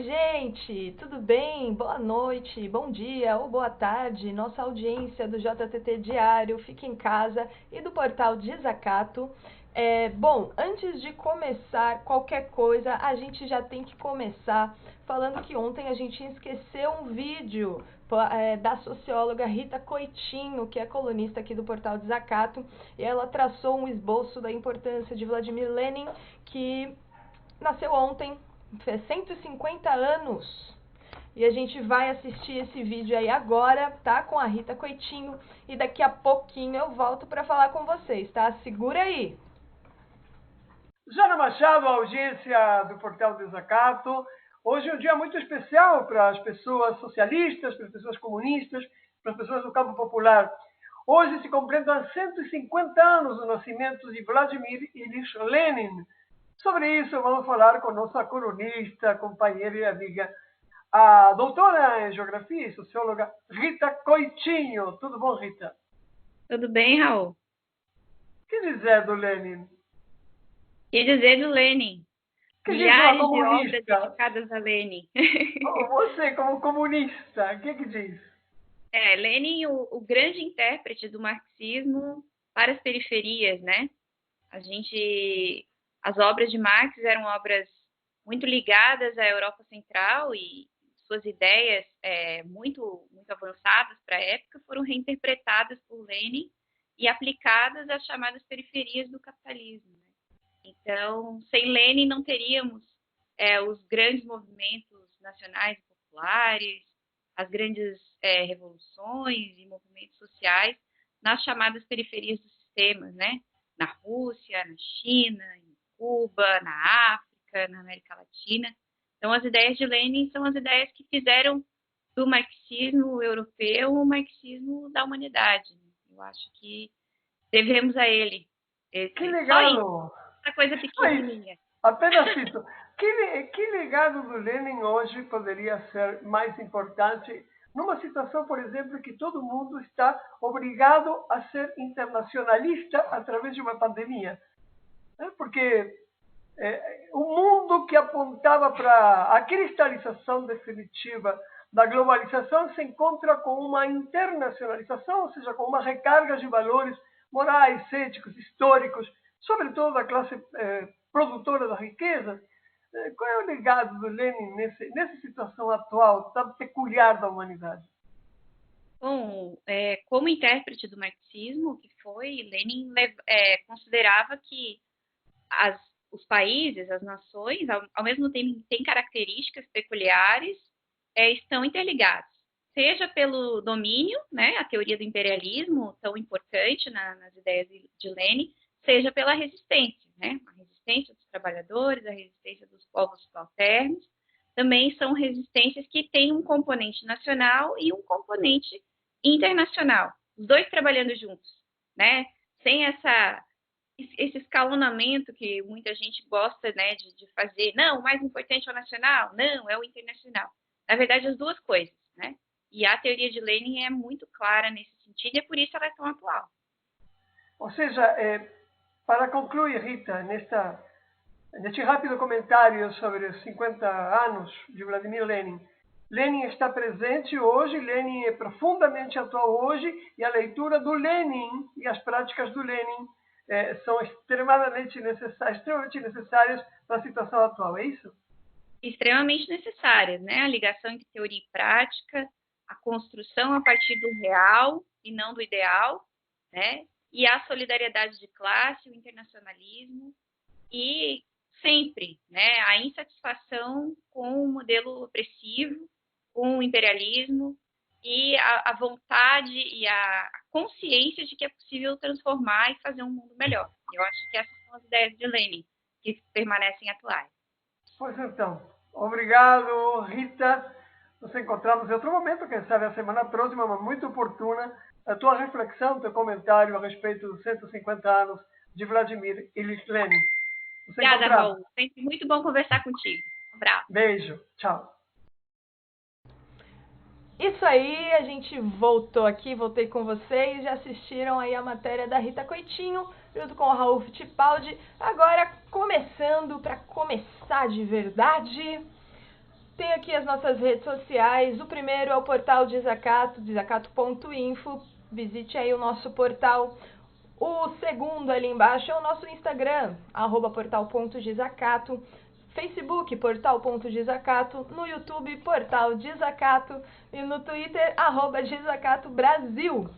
gente! Tudo bem? Boa noite, bom dia ou boa tarde, nossa audiência do JTT Diário, Fique em Casa e do portal Desacato. Bom, antes de começar qualquer coisa, a gente já tem que começar falando que ontem a gente esqueceu um vídeo da socióloga Rita Coitinho, que é colunista aqui do portal Desacato, e ela traçou um esboço da importância de Vladimir Lenin, que nasceu ontem, fez 150 anos. E a gente vai assistir esse vídeo aí agora, tá? Com a Rita Coitinho. E daqui a pouquinho eu volto para falar com vocês, tá? Segura aí! Jana Machado, audiência do Portal Desacato. Hoje é um dia muito especial para as pessoas socialistas, para as pessoas comunistas, para as pessoas do campo popular. Hoje se completam 150 anos do nascimento de Vladimir Ilyich Lenin. Sobre isso vamos falar com nossa colunista, companheira e amiga, a doutora em Geografia e socióloga Rita Coitinho. Tudo bom, Rita? Tudo bem, Raul? O que dizer do Lenin? O que dizer do Lenin? Que Milhares diz de uma obras comunista? dedicadas a Lenin. Você, como comunista, o que diz? Lenin, o grande intérprete do marxismo para as periferias, né? As obras de Marx eram obras muito ligadas à Europa Central e suas ideias muito avançadas para a época foram reinterpretadas por Lenin e aplicadas às chamadas periferias do capitalismo, né? Então, sem Lenin não teríamos os grandes movimentos nacionais e populares, as grandes revoluções e movimentos sociais nas chamadas periferias do sistema, né? Na Rússia, na China, em Cuba, na África, na América Latina. Então, as ideias de Lenin são as ideias que fizeram do marxismo europeu o marxismo da humanidade. Eu acho que devemos a ele. Que legal! Essa coisa pequenininha. Apenas isso. Que legado do Lenin hoje poderia ser mais importante numa situação, por exemplo, que todo mundo está obrigado a ser internacionalista através de uma pandemia? Porque o mundo que apontava para a cristalização definitiva da globalização se encontra com uma internacionalização, ou seja, com uma recarga de valores morais, éticos, históricos, sobretudo da classe produtora da riqueza. Qual é o legado do Lenin nessa situação atual tão peculiar da humanidade? Bom, como intérprete do marxismo que foi, Lenin considerava que os países, as nações, ao mesmo tempo têm características peculiares, estão interligados. Seja pelo domínio, né, a teoria do imperialismo, tão importante nas ideias de Lenin, seja pela resistência, né, a resistência dos trabalhadores, a resistência dos povos subalternos, também são resistências que têm um componente nacional e um componente internacional, os dois trabalhando juntos, né, sem esse escalonamento que muita gente gosta, né, de fazer. Não, o mais importante é o nacional, não, é o internacional. Na verdade, as duas coisas, né? E a teoria de Lenin é muito clara nesse sentido e é por isso ela é tão atual. Ou seja, para concluir, Rita, neste rápido comentário sobre os 50 anos de Vladimir Lenin, Lenin está presente hoje, Lenin é profundamente atual hoje, e a leitura do Lenin e as práticas do Lenin são extremamente necessárias para a situação atual, é isso? Extremamente necessárias, né? A ligação entre teoria e prática, a construção a partir do real e não do ideal, né? E a solidariedade de classe, o internacionalismo e sempre, né? A insatisfação com o modelo opressivo, com o imperialismo e a vontade e a consciência de que é possível transformar e fazer um mundo melhor. Eu acho que essas são as ideias de Lenin que permanecem atuais. Pois então, obrigado, Rita. Nos encontramos em outro momento, quem sabe a semana próxima, mas muito oportuna, a tua reflexão, teu comentário a respeito dos 150 anos de Vladimir Ilyich Lenin. Obrigada, Raul. Sempre muito bom conversar contigo. Um abraço. Beijo. Tchau. Isso aí, a gente voltou aqui, voltei com vocês, já assistiram aí a matéria da Rita Coitinho, junto com o Raul Fittipaldi. Agora, começando, para começar de verdade, Tem aqui as nossas redes sociais. O primeiro é o portal Desacato, desacato.info. Visite aí o nosso portal. O segundo ali embaixo é o nosso Instagram, @portal.desacato. Facebook, portal.desacato. No YouTube, portal Desacato. E no Twitter, @DesacatoBrasil.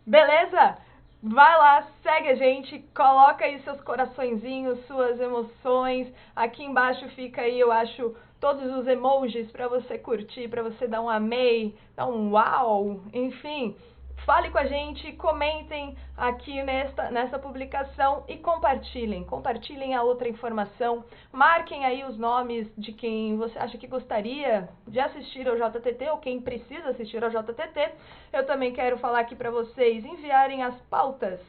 Beleza? Vai lá, segue a gente, coloca aí seus coraçõezinhos, suas emoções. Aqui embaixo fica aí, eu acho, todos os emojis para você curtir, para você dar um amei, dar um uau, enfim. Fale com a gente, comentem aqui nessa publicação e compartilhem a outra informação. Marquem aí os nomes de quem você acha que gostaria de assistir ao JTT ou quem precisa assistir ao JTT. Eu também quero falar aqui para vocês enviarem as pautas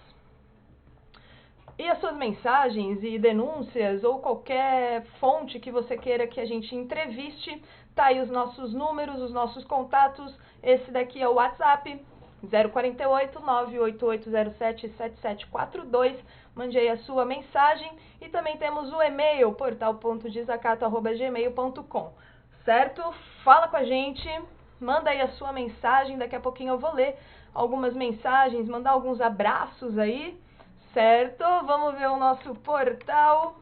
e as suas mensagens e denúncias ou qualquer fonte que você queira que a gente entreviste. Tá aí os nossos números, os nossos contatos. Esse daqui é o WhatsApp. 048 98807 7742. Mande aí a sua mensagem e também temos o e-mail portal.desacato@gmail.com. Certo? Fala com a gente, manda aí a sua mensagem, daqui a pouquinho eu vou ler algumas mensagens, mandar alguns abraços aí, certo? Vamos ver o nosso portal.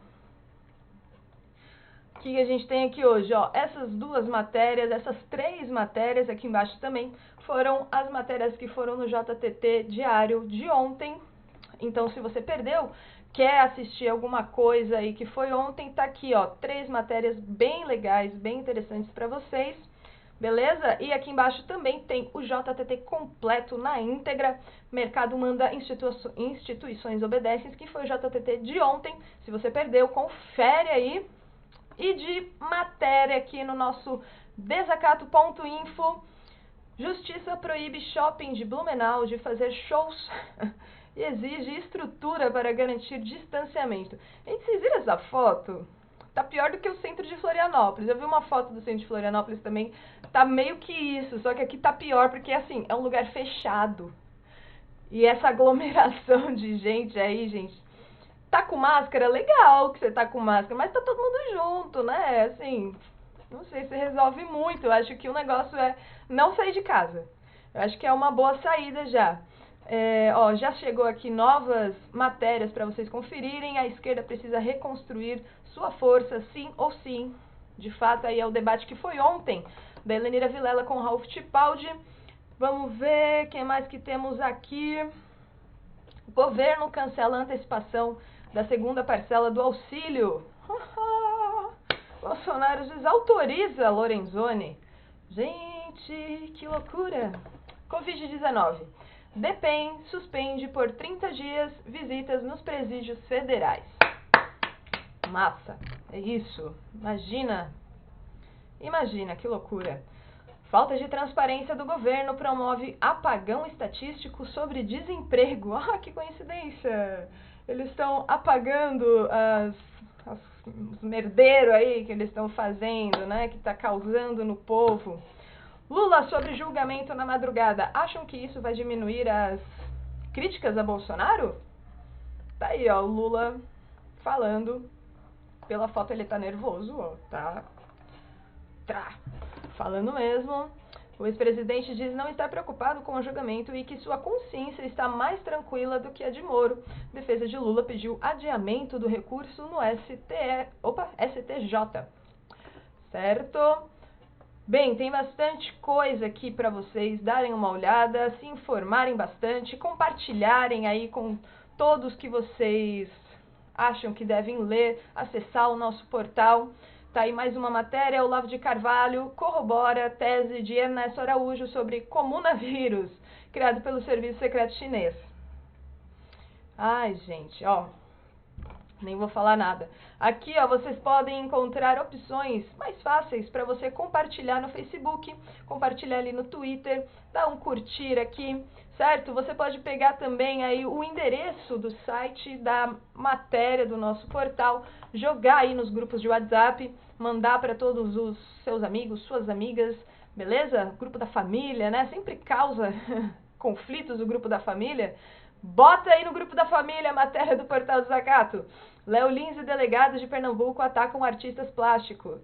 O que a gente tem aqui hoje? Ó, essas duas matérias, essas três matérias aqui embaixo também foram as matérias que foram no JTT diário de ontem. Então, se você perdeu, quer assistir alguma coisa aí que foi ontem, tá aqui, ó, três matérias bem legais, bem interessantes para vocês, beleza? E aqui embaixo também tem o JTT completo na íntegra. Mercado manda, instituições obedecem, que foi o JTT de ontem. Se você perdeu, confere aí. E de matéria aqui no nosso desacato.info, Justiça proíbe shopping de Blumenau de fazer shows e exige estrutura para garantir distanciamento. Gente, vocês viram essa foto? Tá pior do que o centro de Florianópolis. Eu vi uma foto do centro de Florianópolis também, tá meio que isso, só que aqui tá pior porque, assim, é um lugar fechado. E essa aglomeração de gente aí, gente, tá com máscara? Legal que você tá com máscara, mas tá todo mundo junto, né? Assim, não sei se resolve muito. Eu acho que o negócio é não sair de casa. Eu acho que é uma boa saída já. Ó, já chegou aqui novas matérias para vocês conferirem. A esquerda precisa reconstruir sua força, sim ou sim. De fato, aí é o debate que foi ontem, da Helenira Vilela com Ralph Tipaldi. Vamos ver quem mais que temos aqui. O governo cancela a antecipação da segunda parcela do auxílio. Bolsonaro desautoriza Lorenzoni. Gente, que loucura. Covid-19. DEPEN suspende por 30 dias visitas nos presídios federais. Massa, é isso. Imagina, que loucura. Falta de transparência do governo promove apagão estatístico sobre desemprego. Ah, que coincidência. Eles estão apagando os merdeiros aí que eles estão fazendo, né? Que está causando no povo. Lula sobre julgamento na madrugada. Acham que isso vai diminuir as críticas a Bolsonaro? Tá aí, ó, o Lula falando. Pela foto ele tá nervoso, ó. Tá falando mesmo. O ex-presidente diz não estar preocupado com o julgamento e que sua consciência está mais tranquila do que a de Moro. Defesa de Lula pediu adiamento do recurso no STJ. Certo? Bem, tem bastante coisa aqui para vocês darem uma olhada, se informarem bastante, compartilharem aí com todos que vocês acham que devem ler, acessar o nosso portal. Tá aí mais uma matéria, Olavo de Carvalho corrobora a tese de Ernesto Araújo sobre comunavírus, criado pelo Serviço Secreto Chinês. Ai, gente, ó, nem vou falar nada. Aqui, ó, vocês podem encontrar opções mais fáceis para você compartilhar no Facebook, compartilhar ali no Twitter, dar um curtir aqui, certo? Você pode pegar também aí o endereço do site da matéria do nosso portal, jogar aí nos grupos de WhatsApp, mandar para todos os seus amigos, suas amigas, beleza? Grupo da família, né? Sempre causa conflitos o grupo da família. Bota aí no grupo da família a matéria do Portal Desacato. Léo Lins e delegados de Pernambuco atacam artistas plásticos.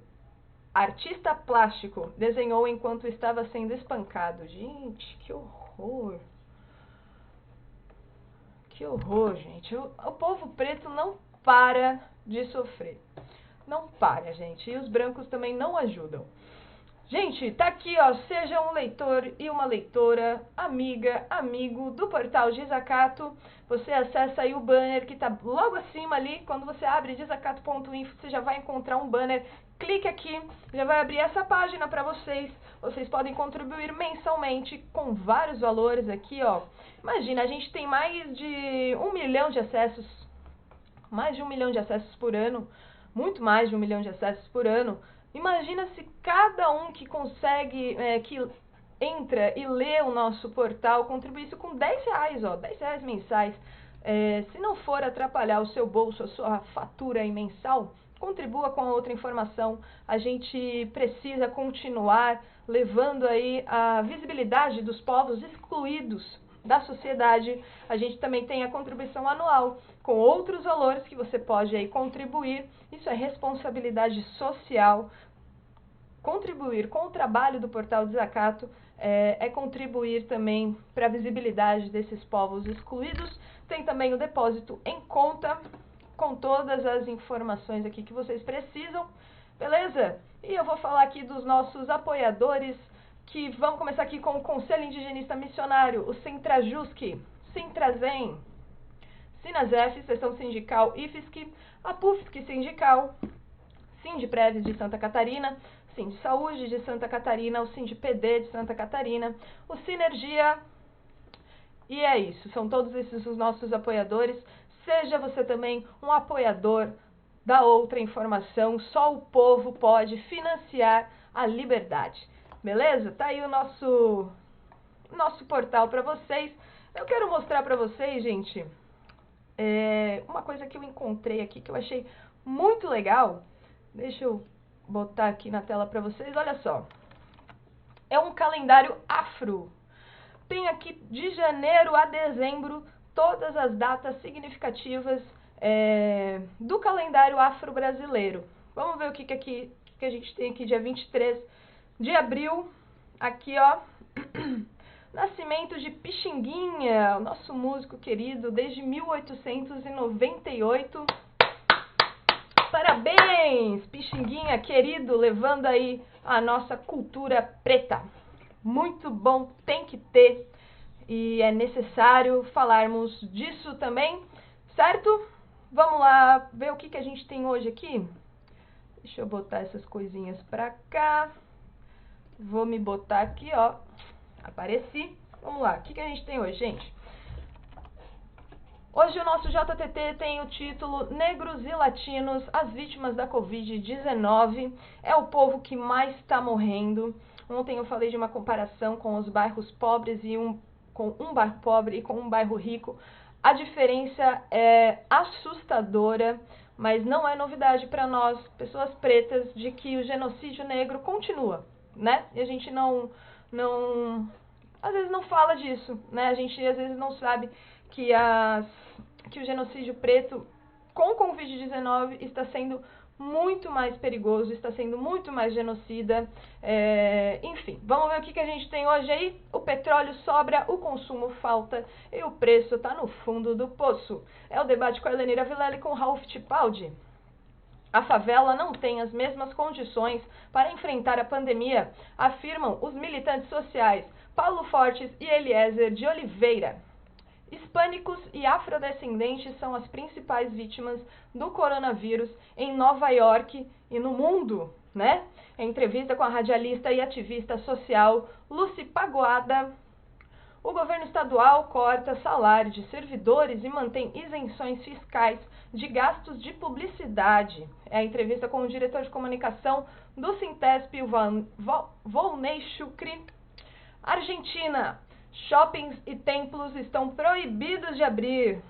Artista plástico desenhou enquanto estava sendo espancado. Gente, que horror. Que horror, gente. O povo preto não para de sofrer. Não para, gente. E os brancos também não ajudam. Gente, tá aqui, ó. Seja um leitor e uma leitora, amiga, amigo do portal Desacato. Você acessa aí o banner que tá logo acima ali. Quando você abre desacato.info, você já vai encontrar um banner. Clique aqui, já vai abrir essa página para vocês. Vocês podem contribuir mensalmente com vários valores aqui, ó. Imagina, a gente tem mais de 1 milhão de acessos. Mais de 1 milhão de acessos por ano. Muito mais de 1 milhão de acessos por ano. Imagina se cada um que consegue, que entra e lê o nosso portal, contribuísse com R$10, ó, R$10 mensais. Se não for atrapalhar o seu bolso, a sua fatura aí mensal, contribua com a outra informação. A gente precisa continuar levando aí a visibilidade dos povos excluídos da sociedade. A gente também tem a contribuição anual, com outros valores que você pode aí contribuir. Isso é responsabilidade social. Contribuir com o trabalho do Portal Desacato é contribuir também para a visibilidade desses povos excluídos. Tem também o depósito em conta, com todas as informações aqui que vocês precisam, beleza? E eu vou falar aqui dos nossos apoiadores, que vamos começar aqui com o Conselho Indigenista Missionário, o Sintrajusc, Sintrazem, Sinasef, Seção Sindical IFSC, a PUFSC Sindical, Sindprev de Santa Catarina, Sind Saúde de Santa Catarina, o Sindpd de Santa Catarina, o Sinergia, e é isso, são todos esses os nossos apoiadores. Seja você também um apoiador da outra informação, só o povo pode financiar a liberdade. Beleza? Tá aí o nosso portal para vocês. Eu quero mostrar para vocês, gente, uma coisa que eu encontrei aqui que eu achei muito legal. Deixa eu botar aqui na tela para vocês. Olha só. É um calendário afro. Tem aqui de janeiro a dezembro todas as datas significativas do calendário afro-brasileiro. Vamos ver o que a gente tem aqui, dia 23 de abril. Aqui, ó. Nascimento de Pixinguinha, o nosso músico querido, desde 1898. Parabéns, Pixinguinha, querido, levando aí a nossa cultura preta. Muito bom, tem que ter. E é necessário falarmos disso também, certo? Vamos lá ver o que a gente tem hoje aqui. Deixa eu botar essas coisinhas pra cá. Vou me botar aqui, ó. Apareci. Vamos lá, o que a gente tem hoje, gente? Hoje o nosso JTT tem o título Negros e Latinos, as vítimas da Covid-19. É o povo que mais está morrendo. Ontem eu falei de uma comparação com os bairros pobres e com um bairro pobre e com um bairro rico. A diferença é assustadora, mas não é novidade para nós, pessoas pretas, de que o genocídio negro continua, né? E a gente às vezes não fala disso, né? A gente às vezes não sabe que o genocídio preto com Covid-19 está sendo muito mais perigoso, está sendo muito mais genocida. Enfim, vamos ver o que a gente tem hoje aí. O petróleo sobra, o consumo falta e o preço está no fundo do poço. É o debate com a Helenira Vilela e com o Ralph Tipaldi. A favela não tem as mesmas condições para enfrentar a pandemia, afirmam os militantes sociais Paulo Fortes e Eliezer de Oliveira. Hispânicos e afrodescendentes são as principais vítimas do coronavírus em Nova York e no mundo, né? Em entrevista com a radialista e ativista social Lucy Pagoada, o governo estadual corta salário de servidores e mantém isenções fiscais de gastos de publicidade. É a entrevista com o diretor de comunicação do Sintesp, Volney Chucri. Argentina. Shoppings e templos estão proibidos de abrir.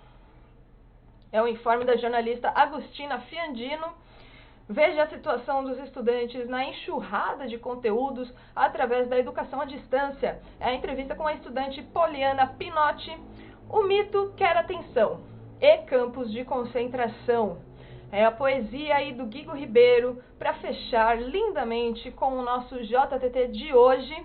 É o informe da jornalista Agustina Fiandino. Veja a situação dos estudantes na enxurrada de conteúdos através da educação à distância. É a entrevista com a estudante Poliana Pinotti. O mito quer atenção e campos de concentração. É a poesia aí do Guigo Ribeiro para fechar lindamente com o nosso JTT de hoje.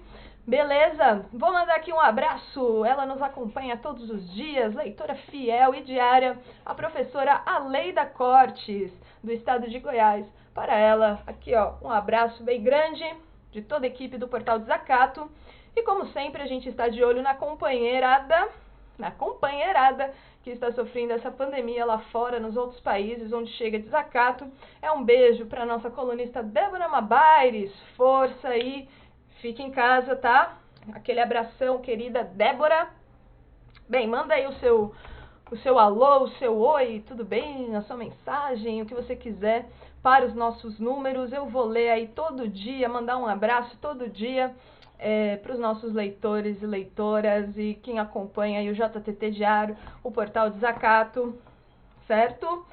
Beleza? Vou mandar aqui um abraço. Ela nos acompanha todos os dias, leitora fiel e diária, a professora Aleida Cortes, do estado de Goiás. Para ela, aqui ó, um abraço bem grande de toda a equipe do Portal Desacato. E como sempre, a gente está de olho na companheirada que está sofrendo essa pandemia lá fora, nos outros países onde chega desacato. É um beijo para nossa colunista Débora Mabaires. Força aí, fique em casa, tá? Aquele abração, querida Débora. Bem, manda aí o seu alô, o seu oi, tudo bem? A sua mensagem, o que você quiser para os nossos números. Eu vou ler aí todo dia, mandar um abraço todo dia para os nossos leitores e leitoras e quem acompanha aí o JTT Diário, o Portal Desacato, certo?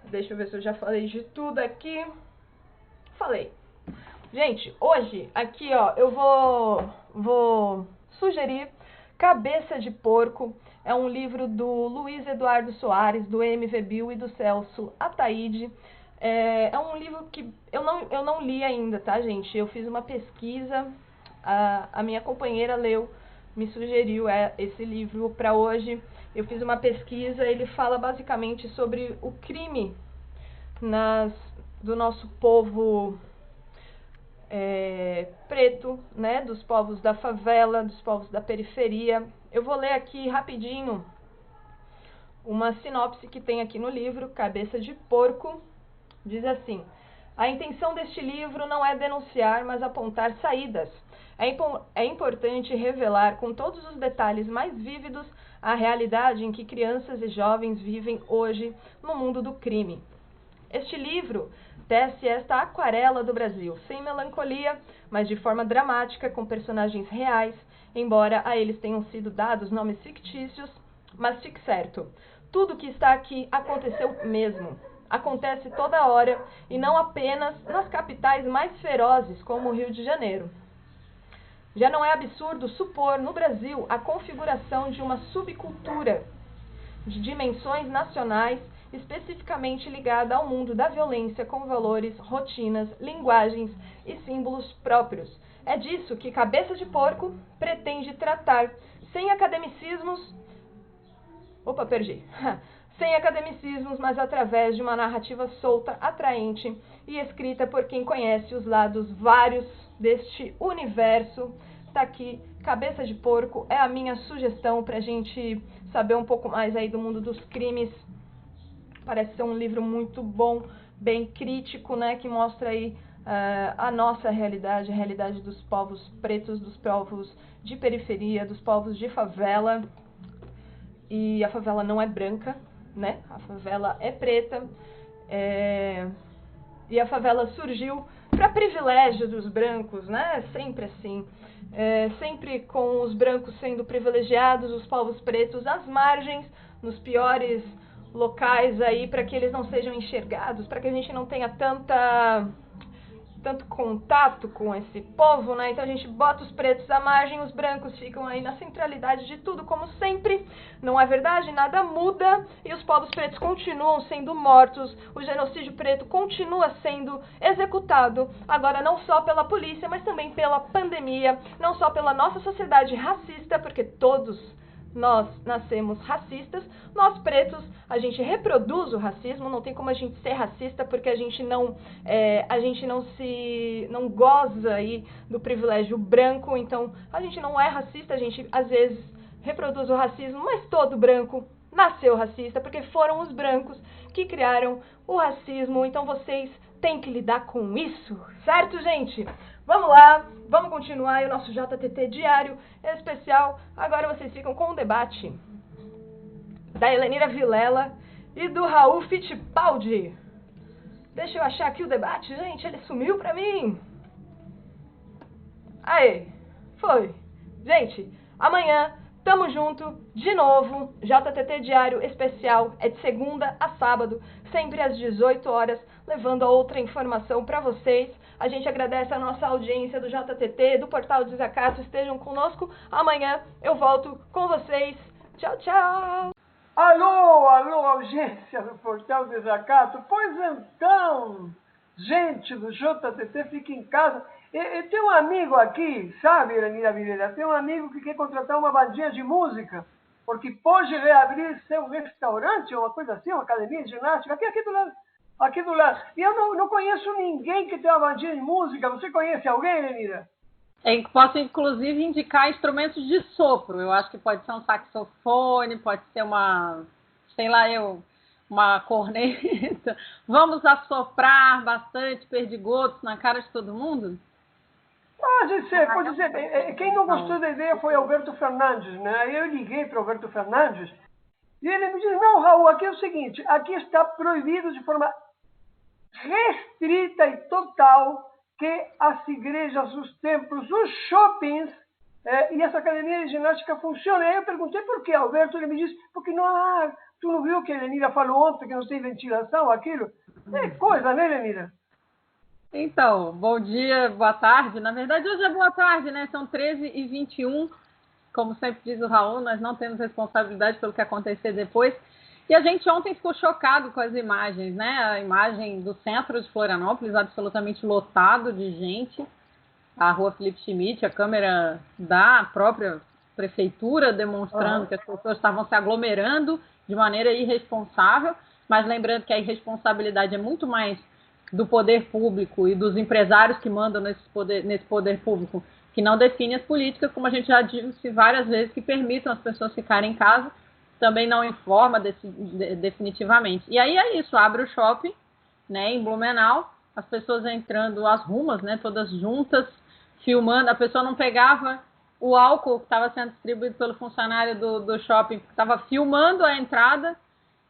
Deixa eu ver se eu já falei de tudo aqui. Falei. Gente, hoje aqui ó, eu vou sugerir Cabeça de Porco. É um livro do Luiz Eduardo Soares, do MV Bill e do Celso Ataíde. É um livro que eu não li ainda, tá, gente? Eu fiz uma pesquisa, a minha companheira leu, me sugeriu esse livro para hoje. Eu fiz uma pesquisa, ele fala basicamente sobre o crime do nosso povo preto, né, dos povos da favela, dos povos da periferia. Eu vou ler aqui rapidinho uma sinopse que tem aqui no livro, Cabeça de Porco. Diz assim: a intenção deste livro não é denunciar, mas apontar saídas. É importante revelar com todos os detalhes mais vívidos a realidade em que crianças e jovens vivem hoje no mundo do crime. Este livro tece esta aquarela do Brasil, sem melancolia, mas de forma dramática, com personagens reais, embora a eles tenham sido dados nomes fictícios, mas fique certo, tudo que está aqui aconteceu mesmo. Acontece toda hora e não apenas nas capitais mais ferozes, como o Rio de Janeiro. Já não é absurdo supor no Brasil a configuração de uma subcultura de dimensões nacionais, especificamente ligada ao mundo da violência, com valores, rotinas, linguagens e símbolos próprios. É disso que Cabeça de Porco pretende tratar, sem academicismos... Opa, perdi. Sem academicismos, mas através de uma narrativa solta, atraente e escrita por quem conhece os lados vários deste universo. Tá aqui, Cabeça de Porco é a minha sugestão para a gente saber um pouco mais aí do mundo dos crimes. Parece ser um livro muito bom, bem crítico, né, que mostra aí a nossa realidade, a realidade dos povos pretos, dos povos de periferia, dos povos de favela. E a favela não é branca, né? A favela é preta, e a favela surgiu para privilégio dos brancos, né? Sempre assim, sempre com os brancos sendo privilegiados, os povos pretos às margens, nos piores locais aí, para que eles não sejam enxergados, para que a gente não tenha tanto contato com esse povo, né? Então a gente bota os pretos à margem, os brancos ficam aí na centralidade de tudo, como sempre. Não é verdade? Nada muda e os povos pretos continuam sendo mortos, o genocídio preto continua sendo executado, agora não só pela polícia, mas também pela pandemia, não só pela nossa sociedade racista, porque todos nós nascemos racistas, nós pretos, a gente reproduz o racismo, não tem como a gente ser racista porque a gente não goza aí do privilégio branco, então a gente não é racista, a gente às vezes reproduz o racismo, mas todo branco nasceu racista porque foram os brancos que criaram o racismo, então vocês têm que lidar com isso, certo, gente? Vamos lá, vamos continuar aí o nosso JTT diário especial. Agora vocês ficam com o debate da Helenira Vilela e do Raul Fittipaldi. Deixa eu achar aqui o debate, gente, ele sumiu pra mim. Aê, foi. Gente, amanhã tamo junto de novo. JTT diário especial é de segunda a sábado, sempre às 18 horas, levando a outra informação pra vocês. A gente agradece a nossa audiência do JTT, do Portal Desacato. Estejam conosco. Amanhã eu volto com vocês. Tchau, tchau. Alô, alô, audiência do Portal Desacato. Pois então, gente do JTT, fica em casa. E tem um amigo aqui, sabe, Iranira Vilela? Tem um amigo que quer contratar uma bandinha de música, porque pode reabrir seu restaurante, uma coisa assim, uma academia de ginástica, aqui do lado. Aqui do lado. E eu não conheço ninguém que tenha uma bandinha de música. Você conhece alguém, Iranira? Posso, inclusive, indicar instrumentos de sopro. Eu acho que pode ser um saxofone, pode ser uma, sei lá uma corneta. Vamos assoprar bastante perdigotos na cara de todo mundo? Pode ser, pode ser. Quem não gostou da ideia foi Alberto Fernandes, né? Aí eu liguei para o Alberto Fernandes e ele me disse, não, Raul, aqui é o seguinte, aqui está proibido de forma restrita e total que as igrejas, os templos, os shoppings e essa academia de ginástica funcionem. Aí eu perguntei por que, Alberto, ele me disse, porque não, tu não viu que a Lenira falou ontem que não tem ventilação, aquilo? É coisa, né, Lenira? Então, bom dia, boa tarde. Na verdade, hoje é boa tarde, né? São 13h21. Como sempre diz o Raul, nós não temos responsabilidade pelo que acontecer depois. E a gente ontem ficou chocado com as imagens, né? A imagem do centro de Florianópolis, absolutamente lotado de gente. A rua Felipe Schmidt, a câmera da própria prefeitura demonstrando que as pessoas estavam se aglomerando de maneira irresponsável. Mas lembrando que a irresponsabilidade é muito mais do poder público e dos empresários que mandam nesse poder público, que não define as políticas, como a gente já disse várias vezes, que permitam as pessoas ficarem em casa, também não informa definitivamente. E aí é isso, abre o shopping, né, em Blumenau, as pessoas entrando às rumas, né, todas juntas, filmando, a pessoa não pegava o álcool que estava sendo distribuído pelo funcionário do shopping, que estava filmando a entrada,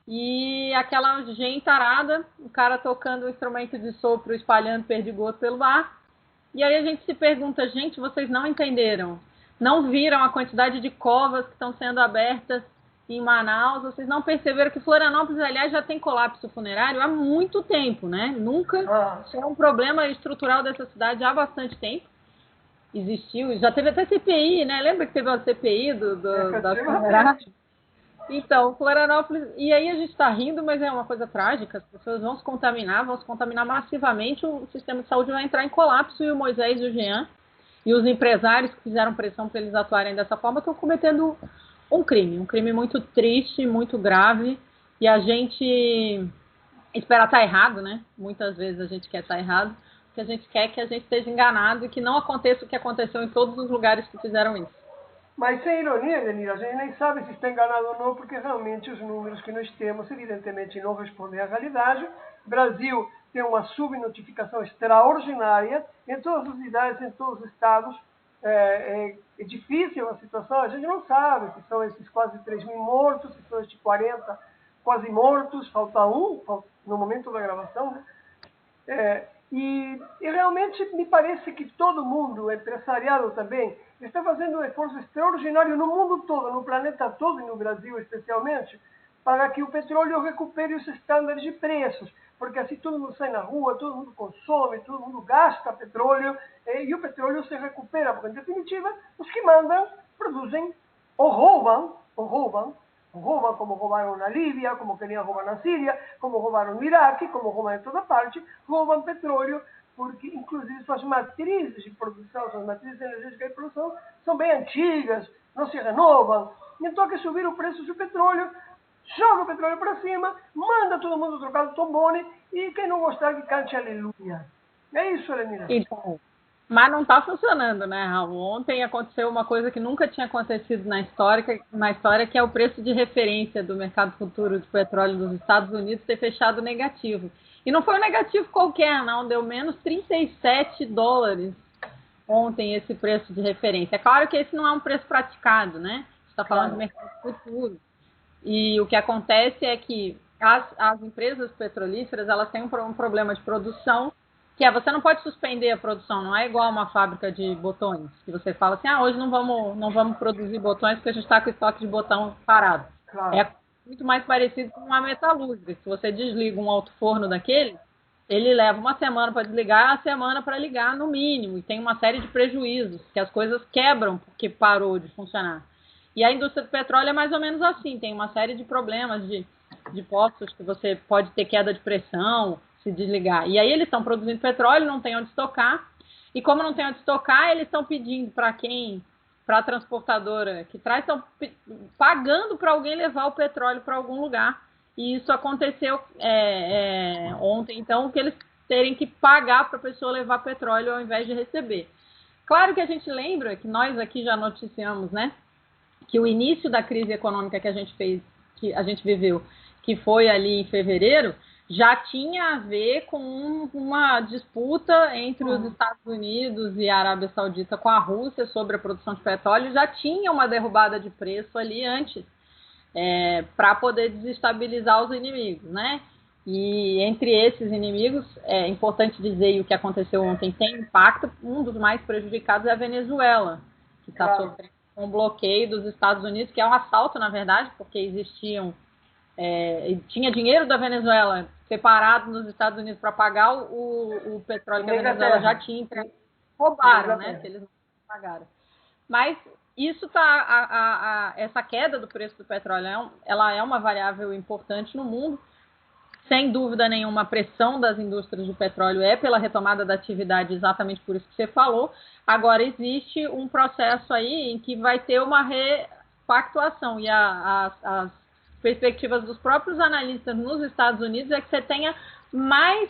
e aquela gente arada, o cara tocando o instrumento de sopro, espalhando perdigoto pelo ar. E aí a gente se pergunta, gente, vocês não entenderam? Não viram a quantidade de covas que estão sendo abertas em Manaus? Vocês não perceberam que Florianópolis, aliás, já tem colapso funerário há muito tempo, né? Isso é um problema estrutural dessa cidade há bastante tempo. Existiu, já teve até CPI, né? Lembra que teve a CPI da funerária? Então, Florianópolis, e aí a gente está rindo, mas é uma coisa trágica, as pessoas vão se contaminar massivamente, o sistema de saúde vai entrar em colapso, e o Moisés e o Jean, e os empresários que fizeram pressão para eles atuarem dessa forma, estão cometendo um crime muito triste, muito grave, e a gente espera estar errado, né? Muitas vezes a gente quer estar errado, porque a gente quer que a gente esteja enganado e que não aconteça o que aconteceu em todos os lugares que fizeram isso. Mas sem ironia, Lenira, a gente nem sabe se está enganado ou não, porque realmente os números que nós temos, evidentemente, não respondem à realidade. O Brasil tem uma subnotificação extraordinária em todas as cidades, em todos os estados. É difícil a situação, a gente não sabe se são esses quase 3 mil mortos, se são esses 40 quase mortos, falta um no momento da gravação, né? E realmente me parece que todo mundo, o empresariado também, está fazendo um esforço extraordinário no mundo todo, no planeta todo e no Brasil especialmente, para que o petróleo recupere os estándares de preços, porque assim todo mundo sai na rua, todo mundo consome, todo mundo gasta petróleo, e o petróleo se recupera, porque em definitiva os que mandam produzem ou roubam, como roubaram na Líbia, como queriam roubar na Síria, como roubaram no Iraque, como roubam em toda parte, roubam petróleo, porque inclusive suas matrizes de produção, suas matrizes energéticas de produção são bem antigas, não se renovam. Então, que subir o preço do petróleo, joga o petróleo para cima, manda todo mundo trocar o trombone e quem não gostar que cante aleluia. É isso, Lenira. Então, mas não está funcionando, né, Raul? Ontem aconteceu uma coisa que nunca tinha acontecido na história, que é o preço de referência do mercado futuro de petróleo dos Estados Unidos ter fechado negativo. E não foi um negativo qualquer, não. Deu menos $37 ontem esse preço de referência. É claro que esse não é um preço praticado, né? A gente está falando de mercado futuro. E o que acontece é que as empresas petrolíferas, elas têm um problema de produção, que é você não pode suspender a produção, não é igual a uma fábrica de botões, que você fala assim, hoje não vamos produzir botões porque a gente está com o estoque de botão parado. Claro. É muito mais parecido com uma metalúrgica. Se você desliga um alto-forno daquele, ele leva uma semana para desligar, a semana para ligar no mínimo, e tem uma série de prejuízos, que as coisas quebram porque parou de funcionar. E a indústria do petróleo é mais ou menos assim, tem uma série de problemas de de postos que você pode ter queda de pressão, se desligar. E aí eles estão produzindo petróleo, não tem onde estocar. E como não tem onde estocar, eles estão pedindo para a transportadora que traz, estão pagando para alguém levar o petróleo para algum lugar. E isso aconteceu ontem, então, que eles terem que pagar para a pessoa levar petróleo ao invés de receber. Claro que a gente lembra que nós aqui já noticiamos, né, que o início da crise econômica que a gente viveu, que foi ali em fevereiro, já tinha a ver com uma disputa entre os Estados Unidos e a Arábia Saudita com a Rússia sobre a produção de petróleo, já tinha uma derrubada de preço ali antes, para poder desestabilizar os inimigos, né? E entre esses inimigos, é importante dizer, e o que aconteceu ontem tem impacto, um dos mais prejudicados é a Venezuela, que está sofrendo um bloqueio dos Estados Unidos, que é um assalto, na verdade, porque tinha dinheiro da Venezuela separado nos Estados Unidos para pagar o petróleo que a Venezuela já tinha entregue. Roubaram, né? Que eles não pagaram. Mas isso essa queda do preço do petróleo, ela é uma variável importante no mundo. Sem dúvida nenhuma, a pressão das indústrias do petróleo é pela retomada da atividade, exatamente por isso que você falou. Agora, existe um processo aí em que vai ter uma repactuação, e as perspectivas dos próprios analistas nos Estados Unidos é que você tenha mais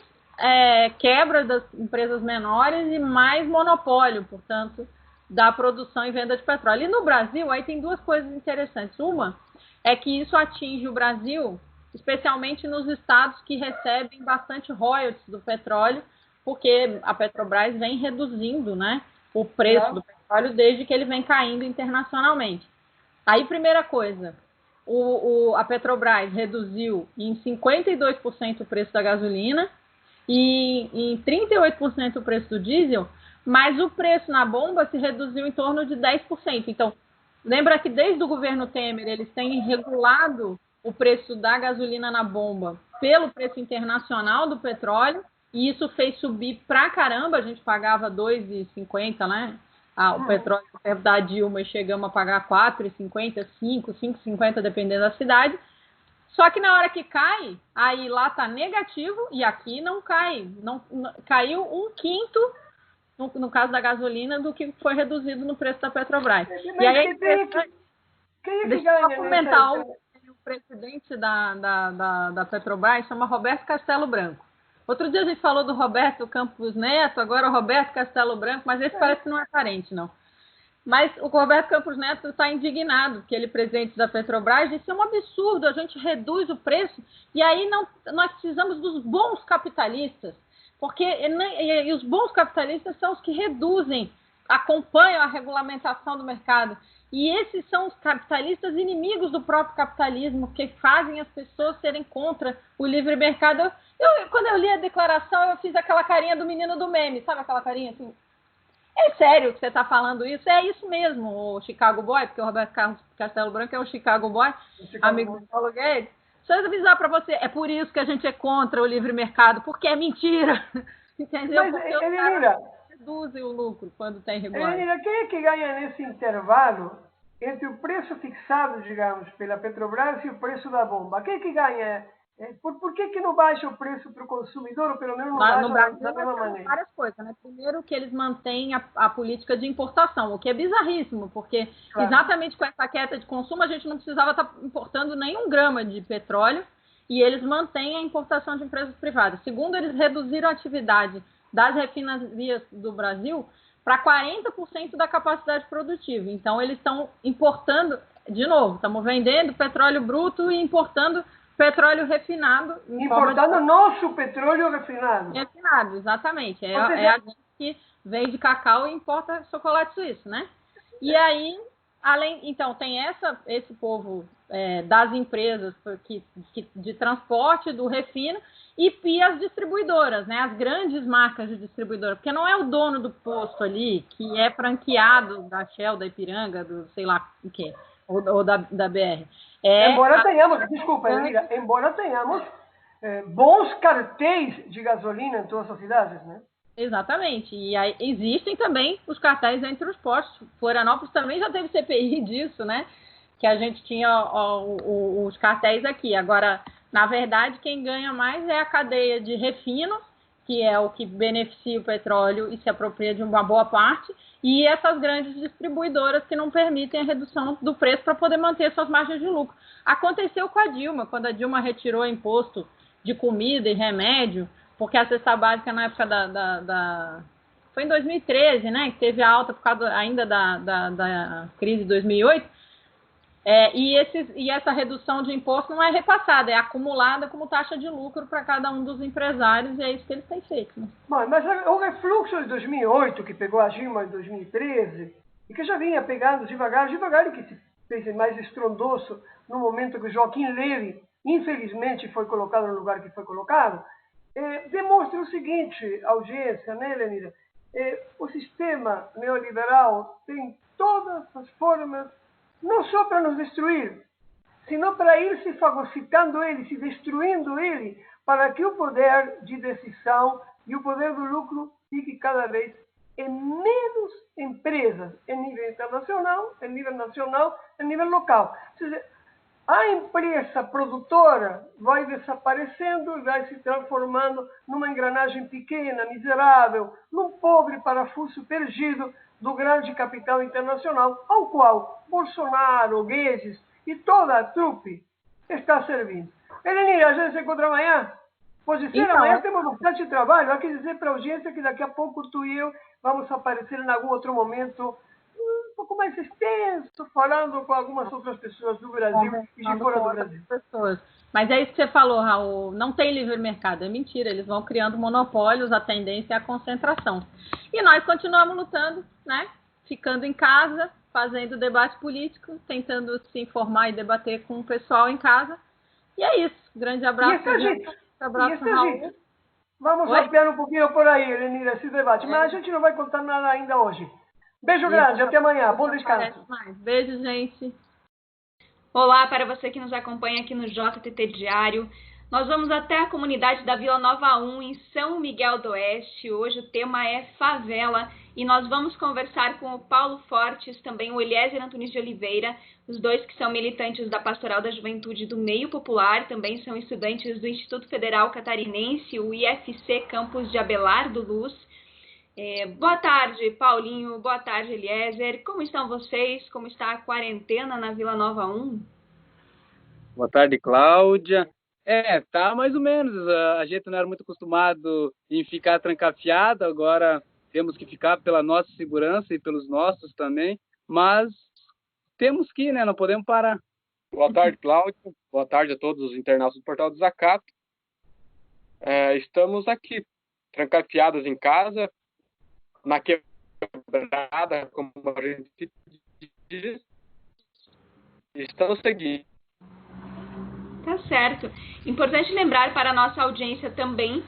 quebra das empresas menores e mais monopólio, portanto, da produção e venda de petróleo. E no Brasil, aí tem duas coisas interessantes. Uma é que isso atinge o Brasil, especialmente nos estados que recebem bastante royalties do petróleo, porque a Petrobras vem reduzindo, né, o preço do petróleo desde que ele vem caindo internacionalmente. Aí, primeira coisa, a Petrobras reduziu em 52% o preço da gasolina e em 38% o preço do diesel, mas o preço na bomba se reduziu em torno de 10%. Então, lembra que desde o governo Temer eles têm regulado o preço da gasolina na bomba pelo preço internacional do petróleo, e isso fez subir pra caramba. A gente pagava R$ 2,50, né? O petróleo da Dilma, e chegamos a pagar R$ 4,50, R$ 5,50, dependendo da cidade. Só que na hora que cai, aí lá tá negativo e aqui não cai. Caiu 1/5, no caso da gasolina, do que foi reduzido no preço da Petrobras. E aí, deixa eu comentar o presidente da Petrobras, chama Roberto Castelo Branco. Outro dia a gente falou do Roberto Campos Neto, agora o Roberto Castelo Branco, mas esse parece que não é parente, não. Mas o Roberto Campos Neto está indignado, porque ele, presidente da Petrobras, disse: é um absurdo, a gente reduz o preço, e aí nós precisamos dos bons capitalistas, porque e os bons capitalistas são os que reduzem, acompanham a regulamentação do mercado. E esses são os capitalistas inimigos do próprio capitalismo, que fazem as pessoas serem contra o livre mercado. Quando eu li a declaração, eu fiz aquela carinha do menino do meme, sabe aquela carinha assim? É sério que você está falando isso? É isso mesmo, o Chicago Boy, porque o Roberto Castelo Branco é o Chicago Boy, amigo do Paulo Guedes. Só eu avisar para você, é por isso que a gente é contra o livre mercado, porque é mentira. Entendeu? Mas, porque os caras reduzem o lucro quando tem regulamento. Elenira, quem é que ganha nesse intervalo entre o preço fixado, digamos, pela Petrobras e o preço da bomba? Quem é que ganha? Por que não baixa o preço para o consumidor, ou pelo menos não baixa da mesma maneira? Várias coisas, né? Primeiro, que eles mantêm a política de importação, o que é bizarríssimo, porque exatamente com essa queda de consumo a gente não precisava estar importando nenhum grama de petróleo, e eles mantêm a importação de empresas privadas. Segundo, eles reduziram a atividade das refinarias do Brasil para 40% da capacidade produtiva. Então, eles estão importando, de novo, estamos vendendo petróleo bruto e importando petróleo refinado. Importando nosso petróleo refinado. Refinado, exatamente. É a gente que vende cacau e importa chocolate suíço, né? E aí, então, tem esse povo das empresas de transporte, do refino, e as distribuidoras, né? As grandes marcas de distribuidora, porque não é o dono do posto ali, que é franqueado da Shell, da Ipiranga, do sei lá o quê, ou da BR. Embora tenhamos bons cartéis de gasolina em todas as cidades, né? Exatamente. E aí existem também os cartéis entre os postos. Florianópolis também já teve CPI disso, né? Que a gente tinha os cartéis aqui. Agora, Na verdade, quem ganha mais é a cadeia de refino, que é o que beneficia o petróleo e se apropria de uma boa parte, e essas grandes distribuidoras que não permitem a redução do preço para poder manter suas margens de lucro. Aconteceu com a Dilma, quando a Dilma retirou o imposto de comida e remédio, porque a cesta básica na época foi em 2013, né, que teve a alta por causa ainda da crise de 2008, e essa redução de imposto não é repassada, é acumulada como taxa de lucro para cada um dos empresários, e é isso que eles têm feito. Né? Bom, mas o refluxo de 2008, que pegou a Dilma em 2013, e que já vinha pegando devagar, e que se fez mais estrondoso no momento que o Joaquim Levy, infelizmente, foi colocado no lugar que foi colocado, demonstra o seguinte, audiência, né, Lenira? O sistema neoliberal tem todas as formas, não só para nos destruir, sino para ir se fagocitando ele, se destruindo ele, para que o poder de decisão e o poder do lucro fique cada vez em menos empresas, em nível internacional, em nível nacional, em nível local. Ou seja, a empresa produtora vai desaparecendo e vai se transformando numa engrenagem pequena, miserável, num pobre parafuso perdido do grande capital internacional, ao qual Bolsonaro, Guedes e toda a trupe está servindo. Helenira, a gente se encontra amanhã? Pode ser, Então, amanhã temos bastante trabalho. Há que dizer para a audiência que daqui a pouco tu e eu vamos aparecer em algum outro momento um pouco mais extenso, falando com algumas outras pessoas do Brasil e de fora do Brasil. Pessoas. Mas é isso que você falou, Raul. Não tem livre mercado. É mentira. Eles vão criando monopólios, a tendência é a concentração. E nós continuamos lutando, né? Ficando em casa, fazendo debate político, tentando se informar e debater com o pessoal em casa. E é isso. Grande abraço. Abraço, Raul. Vamos ampliar um pouquinho por aí, Helenira, esse debate. Mas a gente não vai contar nada ainda hoje. Beijo grande, até amanhã. Bom descanso. Beijo, gente. Olá para você que nos acompanha aqui no JTT Diário. Nós vamos até a comunidade da Vila Nova 1, em São Miguel do Oeste. Hoje o tema é favela e nós vamos conversar com o Paulo Fortes, também o Eliezer Antunes de Oliveira, os dois que são militantes da Pastoral da Juventude do Meio Popular, também são estudantes do Instituto Federal Catarinense, o IFC Campus de Abelardo Luz. Boa tarde, Paulinho. Boa tarde, Eliezer. Como estão vocês? Como está a quarentena na Vila Nova 1? Boa tarde, Cláudia. Tá mais ou menos. A gente não era muito acostumado em ficar trancafiado, agora temos que ficar pela nossa segurança e pelos nossos também, mas temos que ir, né? Não podemos parar. Boa tarde, Cláudia. Boa tarde a todos os internautas do Portal Desacato. Estamos aqui, trancafiados em casa, na quebrada, como a gente diz, estamos seguindo. Tá certo. Importante lembrar para a nossa audiência também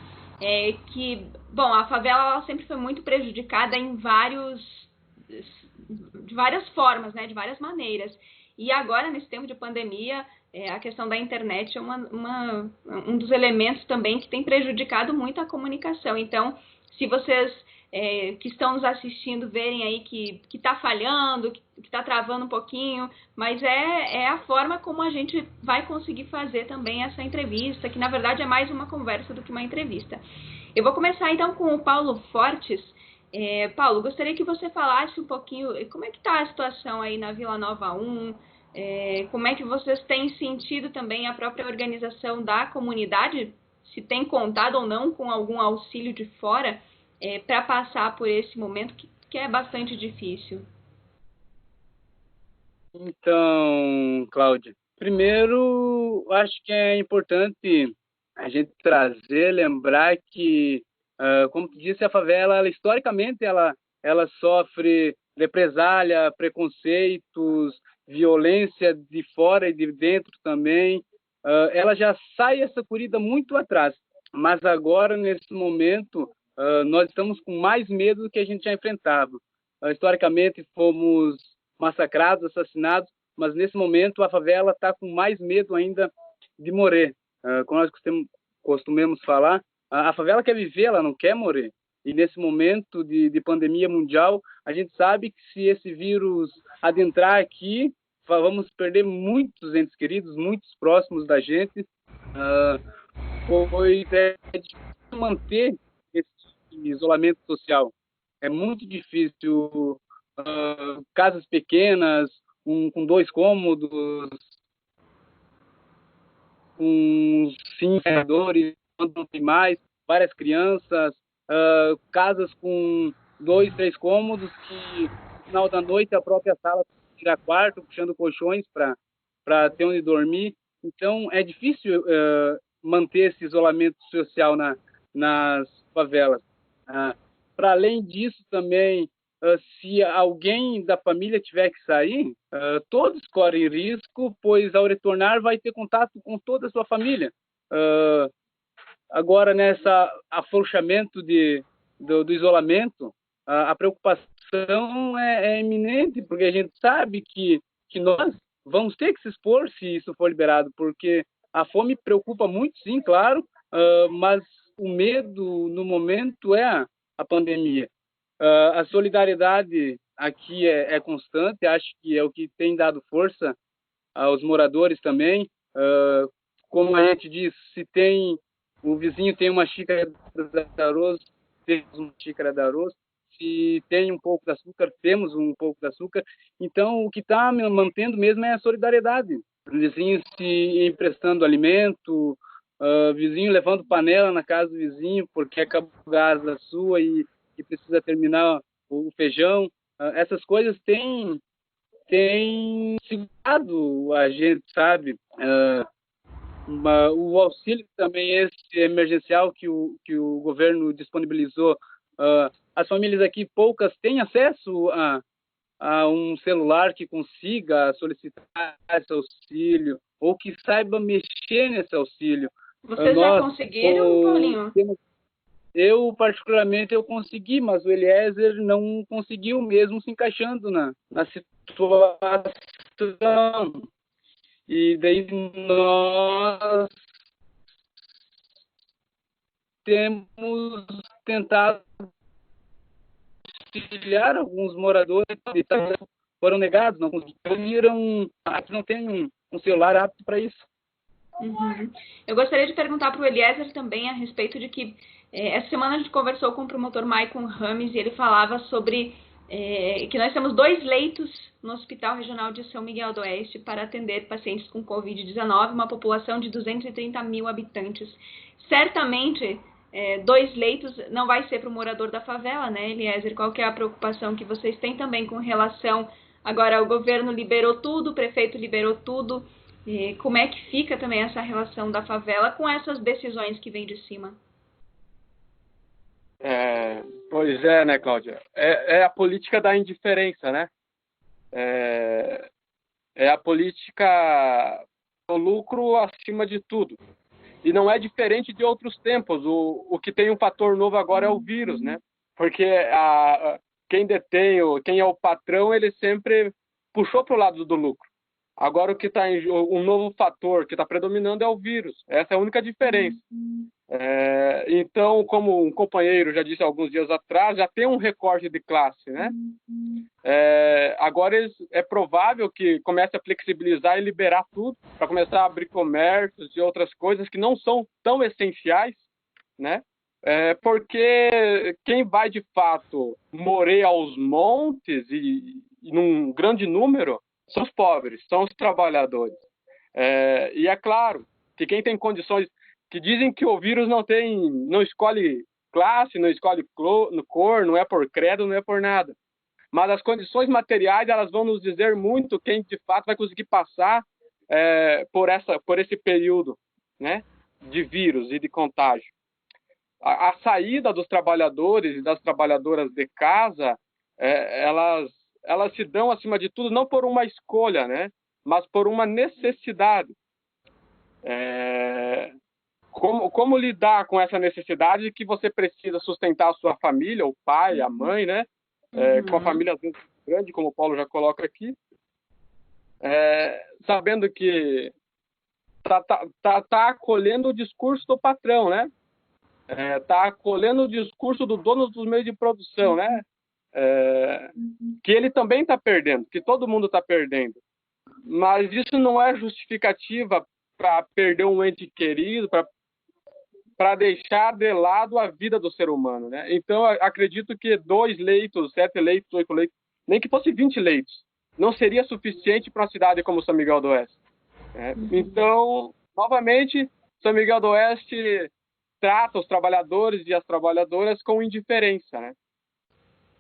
que, bom, a favela ela sempre foi muito prejudicada de várias formas, né, de várias maneiras. E agora, nesse tempo de pandemia, a questão da internet é um dos elementos também que tem prejudicado muito a comunicação. Então, se vocês que estão nos assistindo verem aí que está falhando, que está travando um pouquinho, mas é a forma como a gente vai conseguir fazer também essa entrevista, que na verdade é mais uma conversa do que uma entrevista. Eu vou começar então com o Paulo Fortes. Paulo, gostaria que você falasse um pouquinho como é que está a situação aí na Vila Nova 1, como é que vocês têm sentido também a própria organização da comunidade, se tem contado ou não com algum auxílio de fora, para passar por esse momento que é bastante difícil. Então, Cláudia, primeiro, acho que é importante a gente lembrar que, como tu disse, a favela, historicamente, ela sofre represália, preconceitos, violência de fora e de dentro também. Ela já sai essa corrida muito atrás, mas agora, nesse momento, nós estamos com mais medo do que a gente já enfrentava. Historicamente, fomos massacrados, assassinados, mas nesse momento a favela está com mais medo ainda de morrer. Como nós costumamos falar, a favela quer viver, ela não quer morrer. E nesse momento de pandemia mundial, a gente sabe que se esse vírus adentrar aqui, vamos perder muitos entes queridos, muitos próximos da gente. pois é difícil manter esse isolamento social. É muito difícil. Casas pequenas, com 2 cômodos, com 5 moradores, quando não tem mais, várias crianças, casas com 2, 3 cômodos que no final da noite a própria sala tira quarto, puxando colchões para ter onde dormir. Então é difícil manter esse isolamento social nas favelas. Para além disso também, se alguém da família tiver que sair, todos correm risco, pois ao retornar vai ter contato com toda a sua família. Agora, nessa afrouxamento do isolamento, a preocupação é iminente, porque a gente sabe que nós vamos ter que se expor se isso for liberado, porque a fome preocupa muito, sim, claro, mas o medo no momento é a pandemia. A solidariedade aqui é constante, acho que é o que tem dado força aos moradores também. Como a gente diz, se o vizinho tem uma xícara de arroz, temos uma xícara de arroz. Se tem um pouco de açúcar, temos um pouco de açúcar. Então, o que está me mantendo mesmo é a solidariedade. Vizinho se emprestando alimento, vizinho levando panela na casa do vizinho porque acabou o gás da sua e precisa terminar o feijão. Essas coisas têm segurado a gente, sabe? O auxílio também, esse emergencial que o governo disponibilizou, as famílias aqui, poucas têm acesso a um celular que consiga solicitar esse auxílio ou que saiba mexer nesse auxílio. Vocês já conseguiram, Paulinho? Eu, particularmente, eu consegui, mas o Eliezer não conseguiu mesmo se encaixando na situação. E daí nós temos tentado auxiliar alguns moradores que foram negados, não conseguiram, não tem um celular apto para isso. Uhum. Eu gostaria de perguntar para o Eliezer também a respeito de que essa semana a gente conversou com o promotor Maicon Rames e ele falava sobre que nós temos 2 leitos no Hospital Regional de São Miguel do Oeste para atender pacientes com Covid-19, uma população de 230 mil habitantes. Certamente, 2 leitos não vai ser para o morador da favela, né, Eliezer? Qual que é a preocupação que vocês têm também com relação... Agora, o governo liberou tudo, o prefeito liberou tudo. Como é que fica também essa relação da favela com essas decisões que vêm de cima? Pois é, né, Cláudia? É a política da indiferença, né? É a política do lucro acima de tudo. E não é diferente de outros tempos. O que tem um fator novo agora é o vírus, né? Porque quem detém, quem é o patrão, ele sempre puxou para o lado do lucro. Agora o que está um novo fator que está predominando é o vírus. Essa é a única diferença. Então, como um companheiro já disse alguns dias atrás, já tem um recorte de classe, né? Agora é provável que comece a flexibilizar e liberar tudo para começar a abrir comércios e outras coisas que não são tão essenciais, né? Porque quem vai de fato morar aos montes e num grande número são os pobres, são os trabalhadores. E é claro que quem tem condições, que dizem que o vírus não escolhe classe, não escolhe cor, não é por credo, não é por nada. Mas as condições materiais, elas vão nos dizer muito quem de fato vai conseguir passar por esse período, né, de vírus e de contágio. A saída dos trabalhadores e das trabalhadoras de casa, elas se dão, acima de tudo, não por uma escolha, né, mas por uma necessidade. Como lidar com essa necessidade que você precisa sustentar a sua família, o pai, a mãe, né? Com a família às vezes grande, como o Paulo já coloca aqui, sabendo que tá acolhendo o discurso do patrão, né? Tá acolhendo o discurso do dono dos meios de produção, né? Que ele também está perdendo, que todo mundo está perdendo. Mas isso não é justificativa para perder um ente querido, para deixar de lado a vida do ser humano, né? Então, acredito que 2 leitos, 7 leitos, 8 leitos, nem que fosse 20 leitos, não seria suficiente para uma cidade como São Miguel do Oeste. Né? Então, novamente, São Miguel do Oeste trata os trabalhadores e as trabalhadoras com indiferença, né?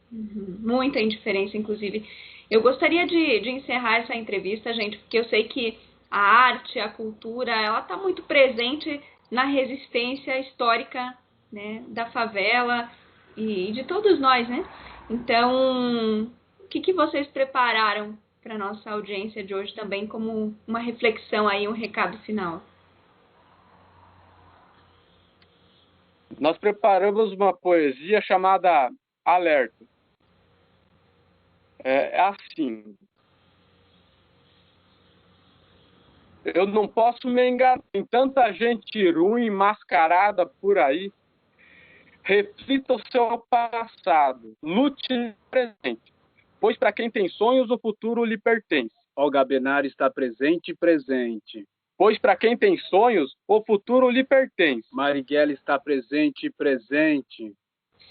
Muita indiferença, inclusive. Eu gostaria de encerrar essa entrevista, gente, porque eu sei que a arte, a cultura, ela está muito presente na resistência histórica, né, da favela e de todos nós, né? Então, o que vocês prepararam para a nossa audiência de hoje também como uma reflexão aí, um recado final? Nós preparamos uma poesia chamada Alerta. É assim: eu não posso me enganar, tem tanta gente ruim, mascarada por aí. Reflita o seu passado, lute no presente, pois para quem tem sonhos, o futuro lhe pertence. Olga Benar está presente, presente. Pois para quem tem sonhos, o futuro lhe pertence. Marighella está presente, presente.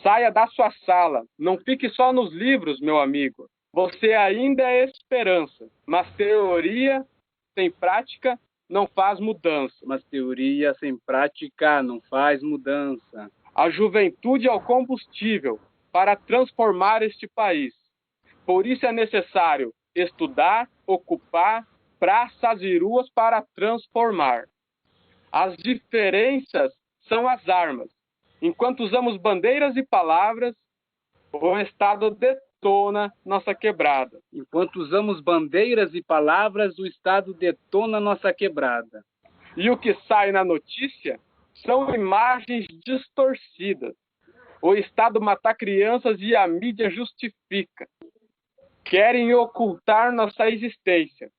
Saia da sua sala, não fique só nos livros, meu amigo. Você ainda é esperança, mas teoria sem prática não faz mudança. Mas teoria sem prática não faz mudança. A juventude é o combustível para transformar este país. Por isso é necessário estudar, ocupar praças e ruas para transformar. As diferenças são as armas. Enquanto usamos bandeiras e palavras, o Estado detona nossa quebrada. Enquanto usamos bandeiras e palavras, o Estado detona nossa quebrada. E o que sai na notícia são imagens distorcidas. O Estado mata crianças e a mídia justifica. Querem ocultar nossa existência.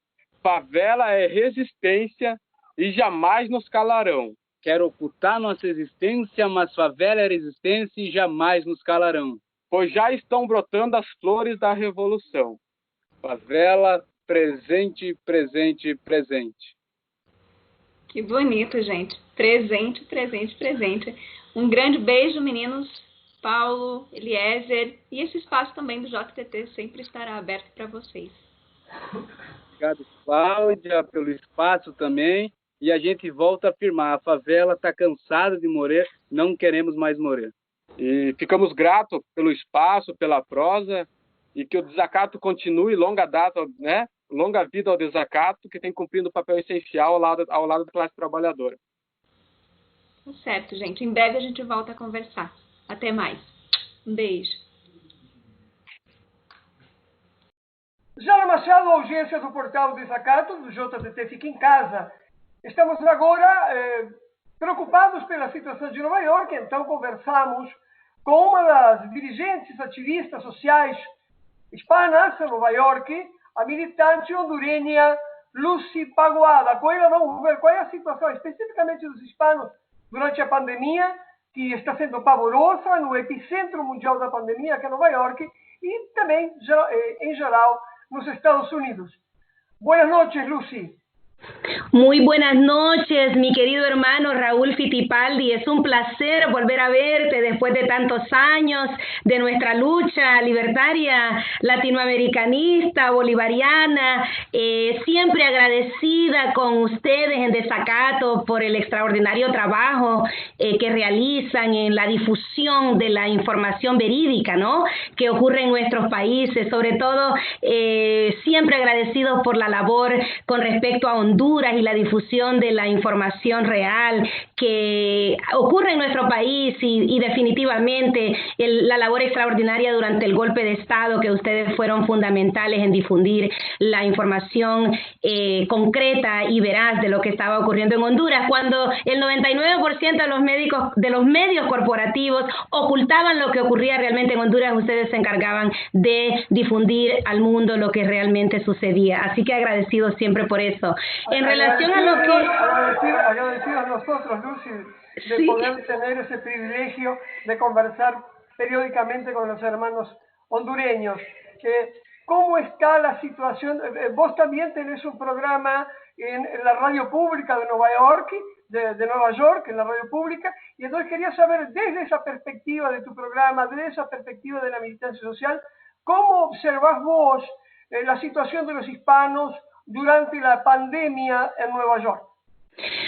Favela é resistência e jamais nos calarão. Quer ocultar nossa existência, mas favela é resistência e jamais nos calarão. Pois já estão brotando as flores da revolução. Favela, presente, presente, presente. Que bonito, gente. Presente, presente, presente. Um grande beijo, meninos. Paulo, Eliezer, e esse espaço também do JTT sempre estará aberto para vocês. Obrigado, Cláudia, pelo espaço também. E a gente volta a afirmar, a favela está cansada de morrer, não queremos mais morrer. E ficamos gratos pelo espaço, pela prosa, e que o desacato continue, longa data, né? Longa vida ao desacato, que tem cumprido um papel essencial ao lado da classe trabalhadora. Tá certo, gente. Em breve a gente volta a conversar. Até mais. Um beijo. Jana Machado, audiência do portal Desacato, do JTT Fica em Casa. Estamos agora preocupados pela situação de Nova York, então conversamos com uma das dirigentes ativistas sociais hispanas em Nova York, a militante hondureña Lucy Paguada. Com ela vamos ver qual é a situação especificamente dos hispanos durante a pandemia, que está sendo pavorosa no epicentro mundial da pandemia, que é Nova York, e também, em geral, nos Estados Unidos. Buenas noches, Lucy. Muy buenas noches, mi querido hermano Raúl Fittipaldi. Es un placer volver a verte después de tantos años de nuestra lucha libertaria, latinoamericanista, bolivariana. Siempre agradecida con ustedes en Desacato por el extraordinario trabajo que realizan en la difusión de la información verídica, ¿no?, que ocurre en nuestros países. Sobre todo, siempre agradecidos por la labor con respecto a Honduras y la difusión de la información real que ocurre en nuestro país y definitivamente la labor extraordinaria durante el golpe de Estado, que ustedes fueron fundamentales en difundir la información concreta y veraz de lo que estaba ocurriendo en Honduras, cuando el 99% de los medios corporativos ocultaban lo que ocurría realmente en Honduras. Ustedes se encargaban de difundir al mundo lo que realmente sucedía. Así que agradecidos siempre por eso. En relación a lo que... Agradecidos nosotros, Lucy, de Sí. poder tener ese privilegio de conversar periódicamente con los hermanos hondureños. ¿Cómo está la situación? Vos también tenés un programa en la radio pública de Nueva York, de Nueva York, en la radio pública, y entonces quería saber desde esa perspectiva de tu programa, desde esa perspectiva de la militancia social, ¿cómo observás vos la situación de los hispanos durante la pandemia en Nueva York?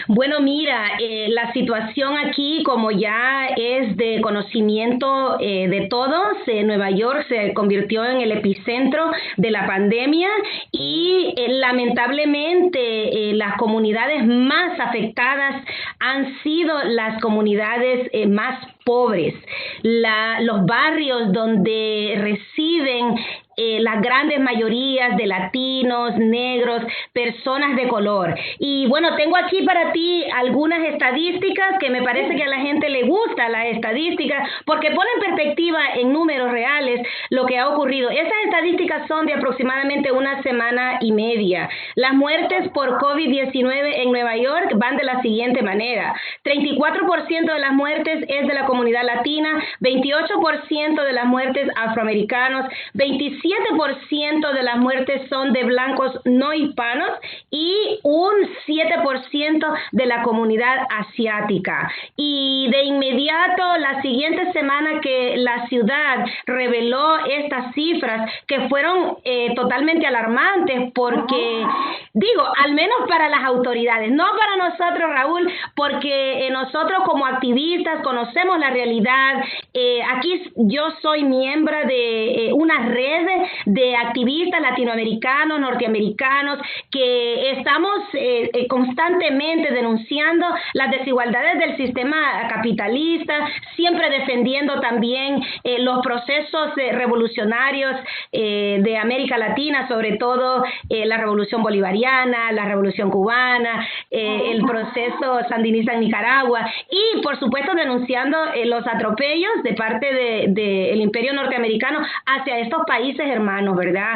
Bueno, mira, la situación aquí, como ya es de conocimiento de todos, Nueva York se convirtió en el epicentro de la pandemia y lamentablemente las comunidades más afectadas han sido las comunidades más pobres, los barrios donde residen las grandes mayorías de latinos, negros, personas de color. Y bueno, tengo aquí para ti algunas estadísticas que me parece que a la gente le gusta las estadísticas porque ponen en perspectiva en números reales lo que ha ocurrido. Esas estadísticas son de aproximadamente una semana y media. Las muertes por COVID-19 en Nueva York van de la siguiente manera. 34% de las muertes es de la comunidad latina, 28% de las muertes afroamericanos, 27% de las muertes son de blancos no hispanos y un 7% de la comunidad asiática. Y de inmediato, la siguiente semana que la ciudad reveló estas cifras que fueron totalmente alarmantes porque, digo, al menos para las autoridades, no para nosotros, Raúl, porque nosotros como activistas conocemos la realidad. Aquí yo soy miembro de una red de activistas latinoamericanos, norteamericanos, que estamos constantemente denunciando las desigualdades del sistema capitalista, siempre defendiendo también los procesos revolucionarios de América Latina, sobre todo la revolución bolivariana, la revolución cubana, el proceso sandinista en Nicaragua y, por supuesto, denunciando los atropellos de parte del imperio norteamericano hacia estos países hermanos, ¿verdad?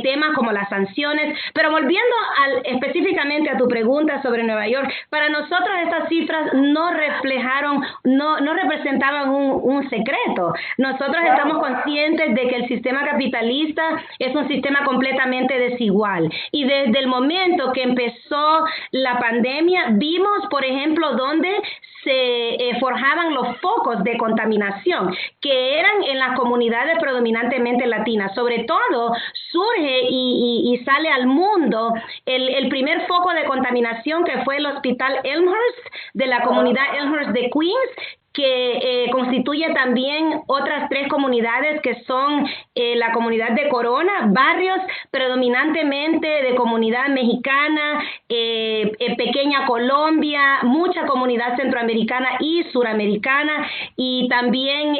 Temas como las sanciones. Pero volviendo específicamente a tu pregunta sobre Nueva York, para nosotros estas cifras no reflejaron, no representaban un secreto. Nosotros estamos conscientes de que el sistema capitalista es un sistema completamente desigual. Y desde el momento que empezó la pandemia, vimos, por ejemplo, donde se forjaban los focos de contaminación, que eran en las comunidades predominantemente latinas. Sobre todo, surge y sale al mundo el primer foco de contaminación, que fue el Hospital Elmhurst, de la comunidad Elmhurst de Queens, que constituye también otras 3 comunidades que son la comunidad de Corona, barrios predominantemente de comunidad mexicana, pequeña Colombia, mucha comunidad centroamericana y suramericana, y también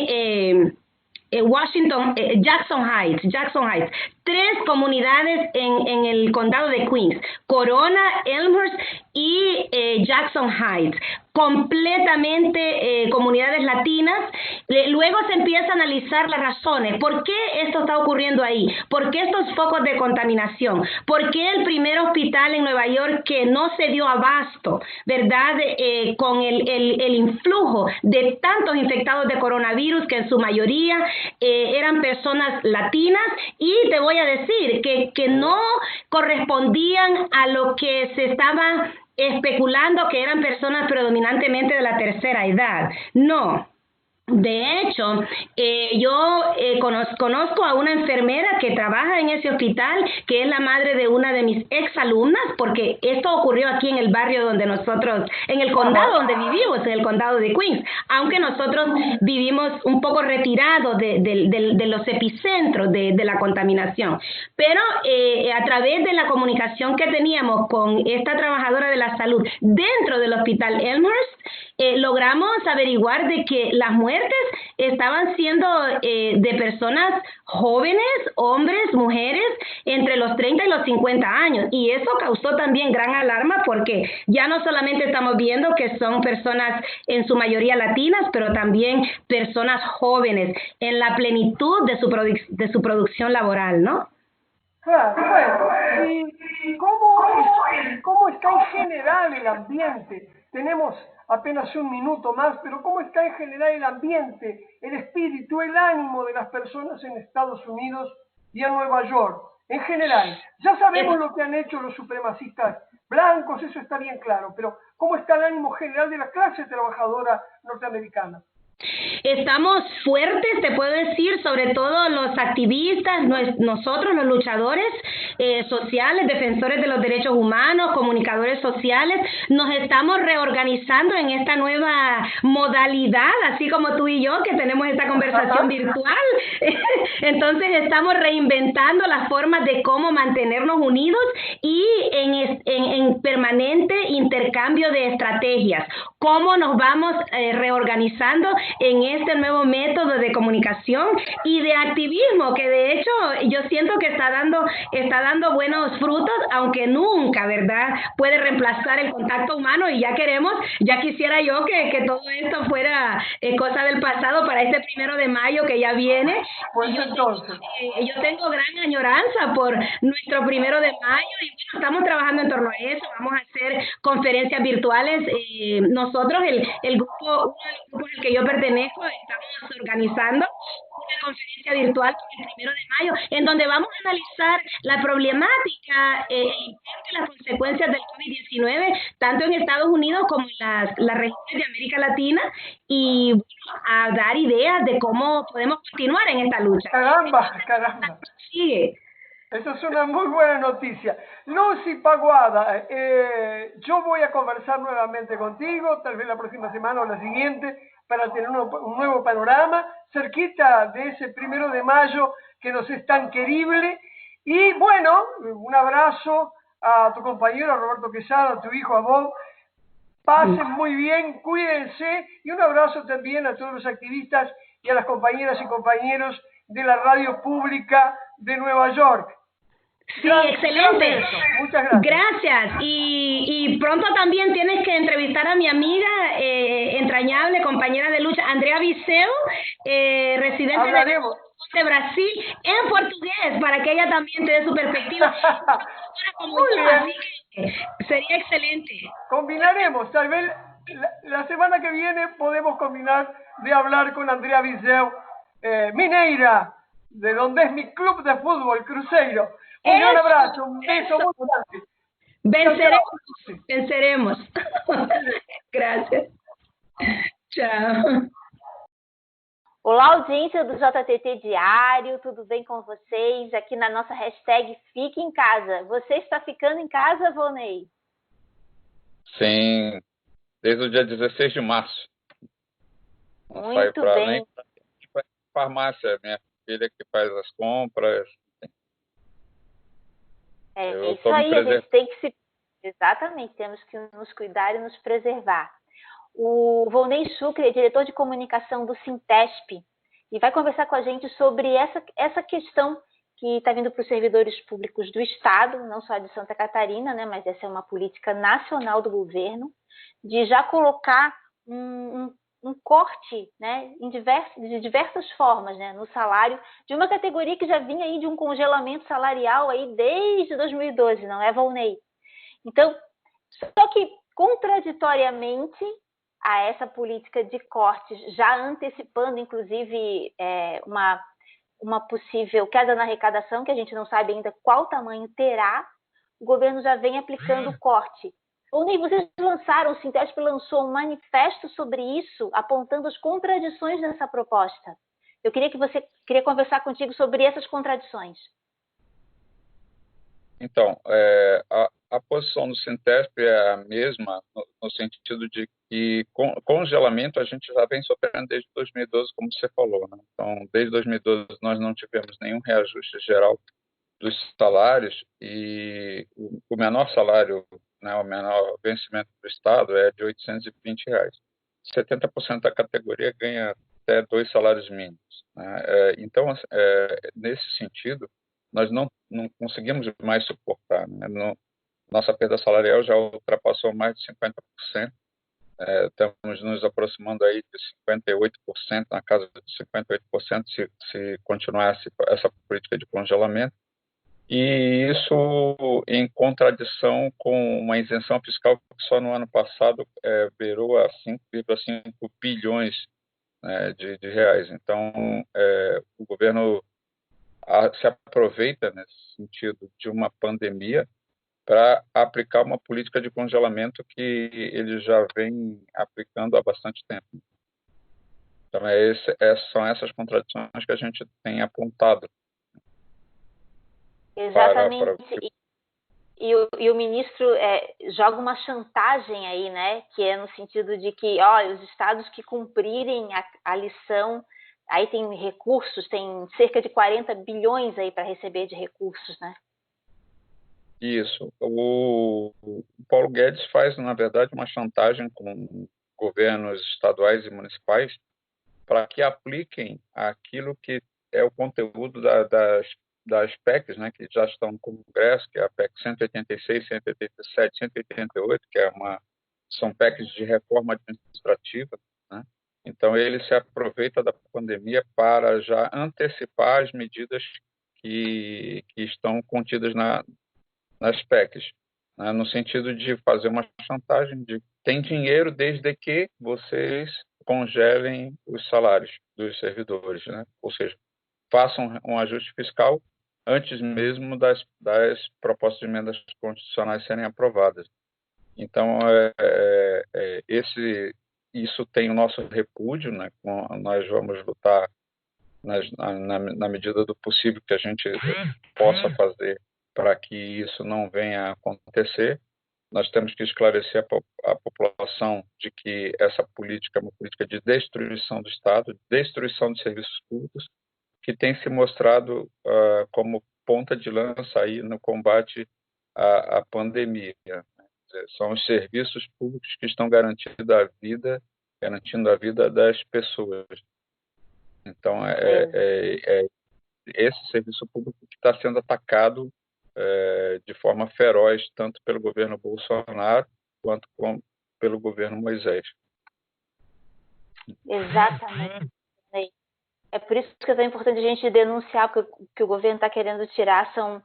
Jackson Heights, 3 comunidades en el condado de Queens, Corona, Elmhurst y Jackson Heights, completamente comunidades latinas. Luego se empieza a analizar las razones, ¿por qué esto está ocurriendo ahí? ¿Por qué estos focos de contaminación? ¿Por qué el primer hospital en Nueva York que no se dio abasto, verdad, con el influjo de tantos infectados de coronavirus, que en su mayoría eran personas latinas, y te voy a decir que no correspondían a lo que se estaba especulando, que eran personas predominantemente de la tercera edad? No. De hecho, yo conozco a una enfermera que trabaja en ese hospital, que es la madre de una de mis exalumnas, porque esto ocurrió aquí en el barrio donde nosotros, en el condado donde vivimos, en el condado de Queens, aunque nosotros vivimos un poco retirados de los epicentros de la contaminación. Pero a través de la comunicación que teníamos con esta trabajadora de la salud dentro del hospital Elmhurst, logramos averiguar de que las muertes estaban siendo de personas jóvenes, hombres, mujeres, entre los 30 y los 50 años. Y eso causó también gran alarma, porque ya no solamente estamos viendo que son personas en su mayoría latinas, pero también personas jóvenes en la plenitud de su producción laboral, ¿no? Claro, bueno, ¿y cómo está en general el ambiente? Tenemos apenas un minuto más, pero ¿cómo está en general el ambiente, el espíritu, el ánimo de las personas en Estados Unidos y en Nueva York? En general, ya sabemos lo que han hecho los supremacistas blancos, eso está bien claro, pero ¿cómo está el ánimo general de la clase trabajadora norteamericana? Estamos fuertes, te puedo decir, sobre todo los activistas, nosotros los luchadores sociales, defensores de los derechos humanos, comunicadores sociales, nos estamos reorganizando en esta nueva modalidad, así como tú y yo que tenemos esta conversación virtual. Entonces estamos reinventando las formas de cómo mantenernos unidos y en permanente intercambio de estrategias. Cómo nos vamos reorganizando en este nuevo método de comunicación y de activismo, que de hecho yo siento que está dando buenos frutos, aunque nunca, ¿verdad?, puede reemplazar el contacto humano, y ya quisiera yo que todo esto fuera cosa del pasado para este 1 de mayo que ya viene. Pues entonces, Yo tengo gran añoranza por nuestro 1 de mayo y bueno, estamos trabajando en torno a eso. Vamos a hacer conferencias virtuales. Nosotros, el grupo, uno de los grupos al que yo pertenezco, estamos organizando una conferencia virtual el 1 de mayo, en donde vamos a analizar la problemática, el impacto y las consecuencias del COVID-19, tanto en Estados Unidos como en las regiones de América Latina, y bueno, a dar ideas de cómo podemos continuar en esta lucha. Caramba. Sigue. Eso es una muy buena noticia. Lucy Paguada, yo voy a conversar nuevamente contigo, tal vez la próxima semana o la siguiente, para tener un nuevo panorama, cerquita de ese 1 de mayo que nos es tan querible. Y bueno, un abrazo a tu compañero Roberto Quesada, a tu hijo, a vos. Pasen muy bien, cuídense, y un abrazo también a todos los activistas y a las compañeras y compañeros de la radio pública de Nueva York. Sí, excelente. Muchas gracias. Gracias. Y pronto también tienes que entrevistar a mi amiga entrañable, compañera de lucha, Andrea Viseu, residente de Brasil, en portugués, para que ella también te dé su perspectiva. Muy bien. Así que sería excelente. Combinaremos, tal vez la semana que viene podemos combinar de hablar con Andrea Viseu, mineira, de donde es mi club de fútbol, Cruzeiro. Un gran abrazo, un beso muy grande. Venceremos. Gracias. Tchau. Olá, audiência do JTT Diário, tudo bem com vocês? Aqui na nossa hashtag Fique em Casa. Você está ficando em casa, Volney? Sim, desde o dia 16 de março. Não saio para nem para farmácia, minha filha que faz as compras. É isso aí, a gente tem que se... Exatamente, temos que nos cuidar e nos preservar. O Volney Sucre é diretor de comunicação do Sintesp e vai conversar com a gente sobre essa questão que está vindo para os servidores públicos do Estado, não só de Santa Catarina, né, mas essa é uma política nacional do governo, de já colocar um corte, né, de diversas formas, né, no salário de uma categoria que já vinha aí de um congelamento salarial aí desde 2012, não é, Volney? Então, só que contraditoriamente a essa política de cortes, já antecipando, inclusive, uma possível queda na arrecadação, que a gente não sabe ainda qual tamanho terá, o governo já vem aplicando o corte. Volney, vocês lançaram, o Sintesp lançou um manifesto sobre isso, apontando as contradições dessa proposta. Eu queria conversar contigo sobre essas contradições. Então, a posição do Sintesp é a mesma, no sentido de que congelamento a gente já vem sofrendo desde 2012, como você falou, né? Então, desde 2012 nós não tivemos nenhum reajuste geral dos salários e o menor salário, né, o menor vencimento do Estado é de R$ 820. 70% da categoria ganha até 2 salários mínimos, né? Então, nesse sentido, nós não conseguimos mais suportar, né? Nossa perda salarial já ultrapassou mais de 50%, estamos nos aproximando aí de 58%, na casa de 58% se continuasse essa política de congelamento, e isso em contradição com uma isenção fiscal que só no ano passado beirou a 5,5 bilhões de reais. Então, o governo se aproveita nesse sentido de uma pandemia para aplicar uma política de congelamento que ele já vem aplicando há bastante tempo. Então, são essas contradições que a gente tem apontado. Exatamente. E o ministro joga uma chantagem aí, né? Que é no sentido de que, os estados que cumprirem a lição, aí tem recursos, tem cerca de 40 bilhões aí para receber de recursos, né? Isso. O Paulo Guedes faz, na verdade, uma chantagem com governos estaduais e municipais para que apliquem aquilo que é o conteúdo das PECs, né, que já estão no Congresso, que é a PEC 186, 187, 188, que são PECs de reforma administrativa, né? Então, ele se aproveita da pandemia para já antecipar as medidas que estão contidas nas PECs, né, no sentido de fazer uma chantagem de tem dinheiro desde que vocês congelem os salários dos servidores, né? Ou seja, façam um ajuste fiscal antes mesmo das propostas de emendas constitucionais serem aprovadas. Então, isso tem o nosso repúdio, né? Nós vamos lutar na medida do possível que a gente possa fazer para que isso não venha a acontecer. Nós temos que esclarecer a população de que essa política é uma política de destruição do Estado, destruição de serviços públicos, que tem se mostrado como ponta de lança aí no combate à pandemia. São os serviços públicos que estão garantindo a vida das pessoas. Então, esse serviço público que está sendo atacado de forma feroz, tanto pelo governo Bolsonaro quanto pelo governo Moisés. Exatamente. É por isso que é tão importante a gente denunciar, porque o que o governo está querendo tirar são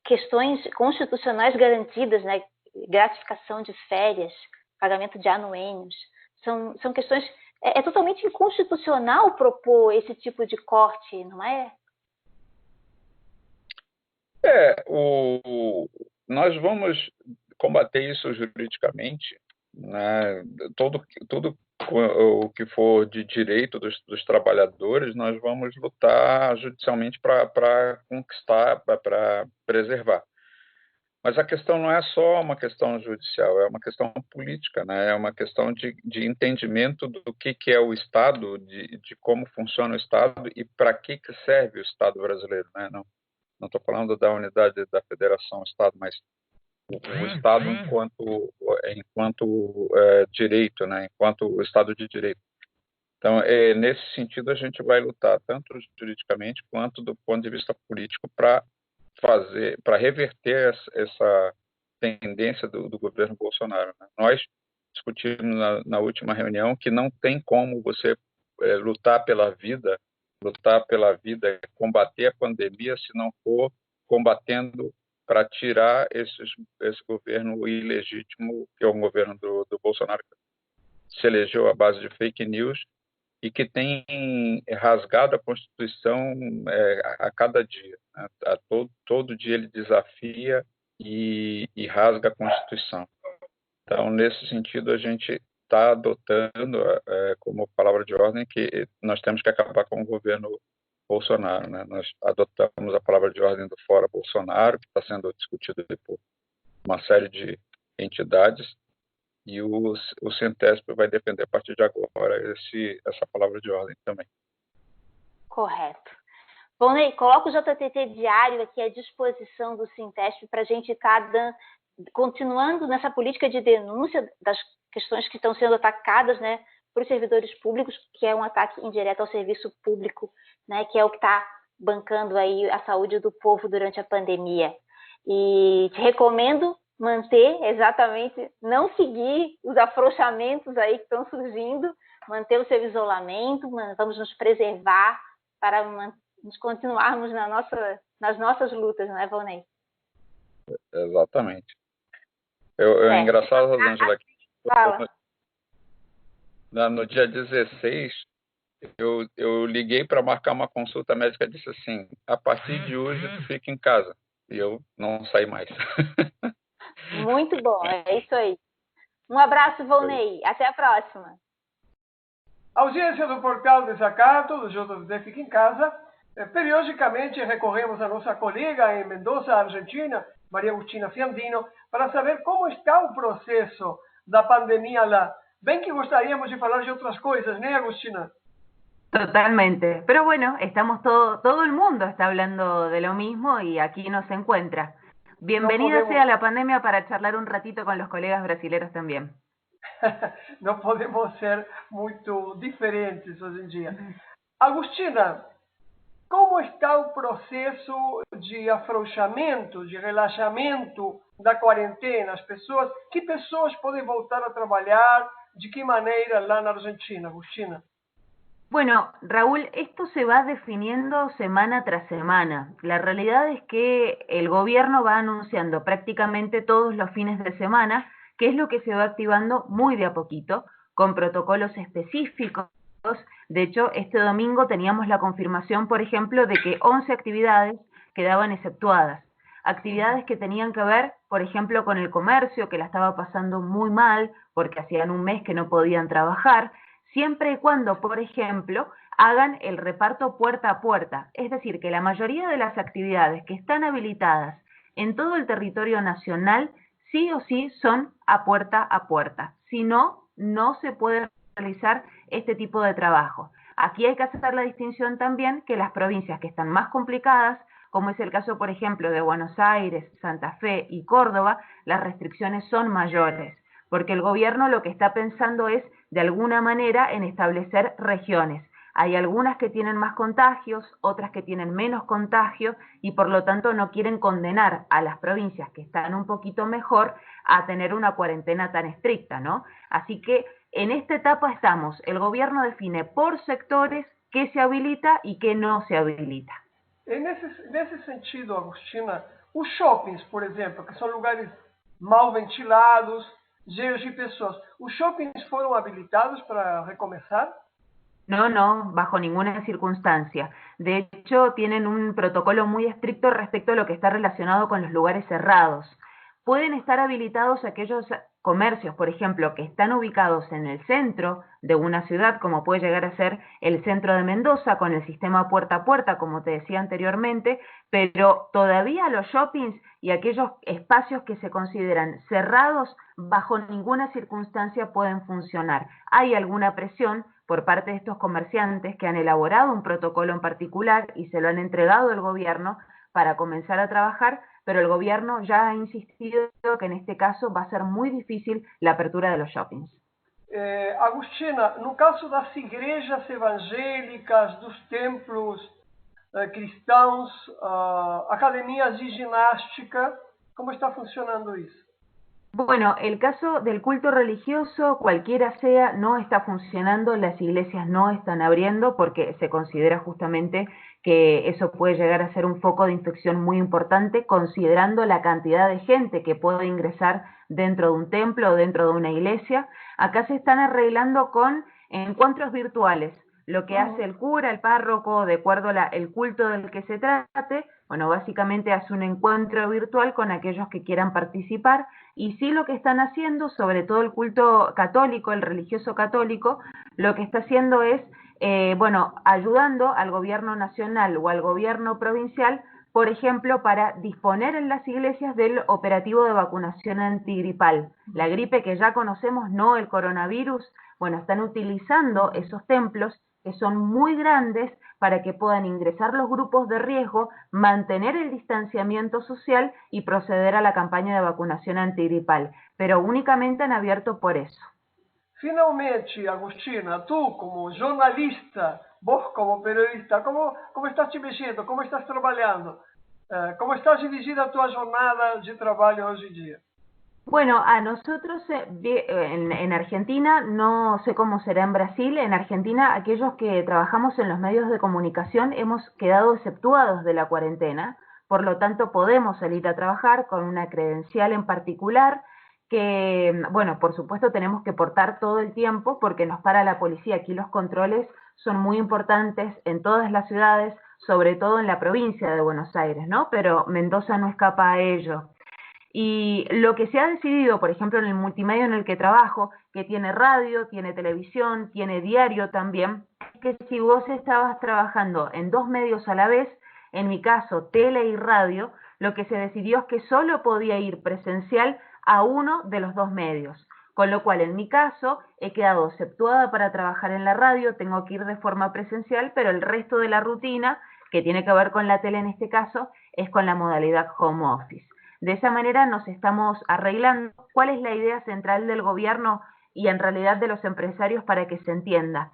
questões constitucionais garantidas, né? Gratificação de férias, pagamento de anuênios. São questões... É totalmente inconstitucional propor esse tipo de corte, não é? Nós vamos combater isso juridicamente, né? Tudo o que for de direito dos trabalhadores, nós vamos lutar judicialmente para conquistar, para preservar. Mas a questão não é só uma questão judicial, é uma questão política, né? É uma questão de entendimento do que é o Estado, de como funciona o Estado e para que serve o Estado brasileiro, né? Não estou falando da unidade da federação Estado, mas o Estado enquanto direito, né? Enquanto o Estado de direito. Então, nesse sentido, a gente vai lutar tanto juridicamente quanto do ponto de vista político para reverter essa tendência do governo Bolsonaro, né? Nós discutimos na última reunião que não tem como você lutar pela vida, combater a pandemia, se não for combatendo para tirar esse governo ilegítimo, que é o governo do Bolsonaro, que se elegeu à base de fake news e que tem rasgado a Constituição a cada dia, né? Todo dia ele desafia e rasga a Constituição. Então, nesse sentido, a gente está adotando como palavra de ordem que nós temos que acabar com o governo Bolsonaro, né? Nós adotamos a palavra de ordem do Fora Bolsonaro, que está sendo discutido por uma série de entidades, e o Centesp vai defender a partir de agora essa palavra de ordem também. Correto. Bom, Ney, coloca o JTT Diário aqui à disposição do Centesp para a gente estar continuando nessa política de denúncia das questões que estão sendo atacadas, né, para os servidores públicos, que é um ataque indireto ao serviço público, né, que é o que está bancando aí a saúde do povo durante a pandemia. E te recomendo manter exatamente, não seguir os afrouxamentos aí que estão surgindo, manter o seu isolamento, vamos nos preservar para nos continuarmos nas nossas lutas, não é, Volney? Exatamente. É engraçado, Rosângela, que no dia 16, eu liguei para marcar uma consulta médica e disse assim, a partir de hoje tu fica em casa. e eu não saí mais. Muito bom, é isso aí. Um abraço, Volney. Até a próxima. Audiência do Portal Desacato, do JTT Fica em Casa. Periodicamente recorremos a nossa colega em Mendoza, Argentina, Maria Agustina Fiandino, para saber como está o processo da pandemia lá. Bem que gostaríamos de falar de outras coisas, né, Agustina? Totalmente. Pero bueno, estamos todo el mundo está hablando de lo mismo y aquí nos encuentra. Bienvenida sea la pandemia para charlar un ratito con los colegas brasileños también. Não podemos ser muito diferentes hoje em dia. Agustina, como está o processo de afrouxamento, de relaxamento da quarentena? Que pessoas podem voltar a trabalhar? De que maneira lá na Argentina, Agustina? Bueno, Raúl, esto se va definiendo semana tras semana. La realidad es que el gobierno va anunciando prácticamente todos los fines de semana qué es lo que se va activando muy de a poquito, con protocolos específicos. De hecho, este domingo teníamos la confirmación, por ejemplo, de que 11 actividades quedaban exceptuadas. Actividades que tenían que ver, por ejemplo, con el comercio, que la estaba pasando muy mal, porque hacían un mes que no podían trabajar, siempre y cuando, por ejemplo, hagan el reparto puerta a puerta. Es decir, que la mayoría de las actividades que están habilitadas en todo el territorio nacional, sí o sí son a puerta a puerta. Si no, no se puede realizar este tipo de trabajo. Aquí hay que hacer la distinción también que las provincias que están más complicadas, como es el caso, por ejemplo, de Buenos Aires, Santa Fe y Córdoba, las restricciones son mayores, porque el gobierno lo que está pensando es, de alguna manera, en establecer regiones. Hay algunas que tienen más contagios, otras que tienen menos contagios, y por lo tanto no quieren condenar a las provincias que están un poquito mejor a tener una cuarentena tan estricta, ¿no? Así que en esta etapa estamos. El gobierno define por sectores qué se habilita y qué no se habilita. Nesse sentido, Agustina, os shoppings, por exemplo, que são lugares mal ventilados, cheios de pessoas, os shoppings foram habilitados para recomeçar? No, no, bajo ninguna circunstancia. De hecho, tienen un protocolo muy estricto respecto a lo que está relacionado con los lugares cerrados. Pueden estar habilitados aquellos comercios, por ejemplo, que están ubicados en el centro de una ciudad, como puede llegar a ser el centro de Mendoza, con el sistema puerta a puerta, como te decía anteriormente, pero todavía los shoppings y aquellos espacios que se consideran cerrados, bajo ninguna circunstancia pueden funcionar. Hay alguna presión por parte de estos comerciantes que han elaborado un protocolo en particular y se lo han entregado al gobierno para comenzar a trabajar, pero el gobierno ya ha insistido que en este caso va a ser muy difícil la apertura de los shoppings. Agustina, no caso das igrejas evangélicas, dos templos cristãos, academias de ginástica, como está funcionando isso? Bueno, el caso del culto religioso, cualquiera sea, no está funcionando, las iglesias no están abriendo porque se considera justamente que eso puede llegar a ser un foco de infección muy importante, considerando la cantidad de gente que puede ingresar dentro de un templo o dentro de una iglesia. Acá se están arreglando con encuentros virtuales, lo que hace el cura, el párroco, de acuerdo al culto del que se trate. Bueno, básicamente hace un encuentro virtual con aquellos que quieran participar, y sí lo que están haciendo, sobre todo el culto católico, el religioso católico, lo que está haciendo es, ayudando al gobierno nacional o al gobierno provincial, por ejemplo, para disponer en las iglesias del operativo de vacunación antigripal. La gripe que ya conocemos, no el coronavirus, bueno, están utilizando esos templos que son muy grandes para que puedan ingresar los grupos de riesgo, mantener el distanciamiento social y proceder a la campaña de vacunación antigripal, pero únicamente han abierto por eso. Finalmente, Agustina, tú como jornalista, vos como periodista, ¿cómo estás te mexendo? ¿Cómo estás trabajando? ¿Cómo está dividida tu jornada de trabajo hoy en día? Bueno, a nosotros en Argentina, no sé cómo será en Brasil, en Argentina aquellos que trabajamos en los medios de comunicación hemos quedado exceptuados de la cuarentena, por lo tanto podemos salir a trabajar con una credencial en particular que, bueno, por supuesto tenemos que portar todo el tiempo porque nos para la policía. Aquí los controles son muy importantes en todas las ciudades, sobre todo en la provincia de Buenos Aires, ¿no? Pero Mendoza no escapa a ello. Y lo que se ha decidido, por ejemplo, en el multimedio en el que trabajo, que tiene radio, tiene televisión, tiene diario también, es que si vos estabas trabajando en 2 medios a la vez, en mi caso, tele y radio, lo que se decidió es que solo podía ir presencial a uno de los 2 medios. Con lo cual, en mi caso, he quedado exceptuada para trabajar en la radio, tengo que ir de forma presencial, pero el resto de la rutina, que tiene que ver con la tele en este caso, es con la modalidad home office. De esa manera nos estamos arreglando. ¿Cuál es la idea central del gobierno y en realidad de los empresarios para que se entienda?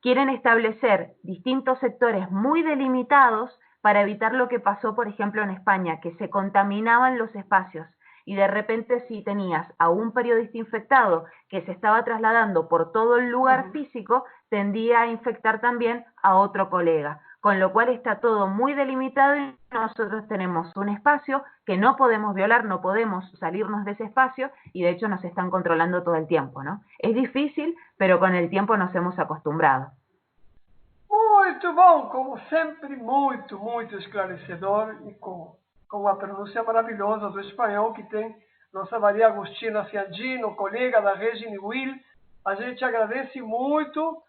Quieren establecer distintos sectores muy delimitados para evitar lo que pasó, por ejemplo, en España, que se contaminaban los espacios y de repente si tenías a un periodista infectado que se estaba trasladando por todo el lugar físico, tendía a infectar también a otro colega. Con lo cual está todo muy delimitado y nosotros tenemos un espacio que no podemos violar, no podemos salirnos de ese espacio y de hecho nos están controlando todo el tiempo, ¿no? Es difícil, pero con el tiempo nos hemos acostumbrado. Muito bom, como sempre, muito, muito esclarecedor e com a pronúncia maravilhosa do espanhol que tem nossa Maria Agostina Ciandino, colega da Rede Will. A gente agradece muito.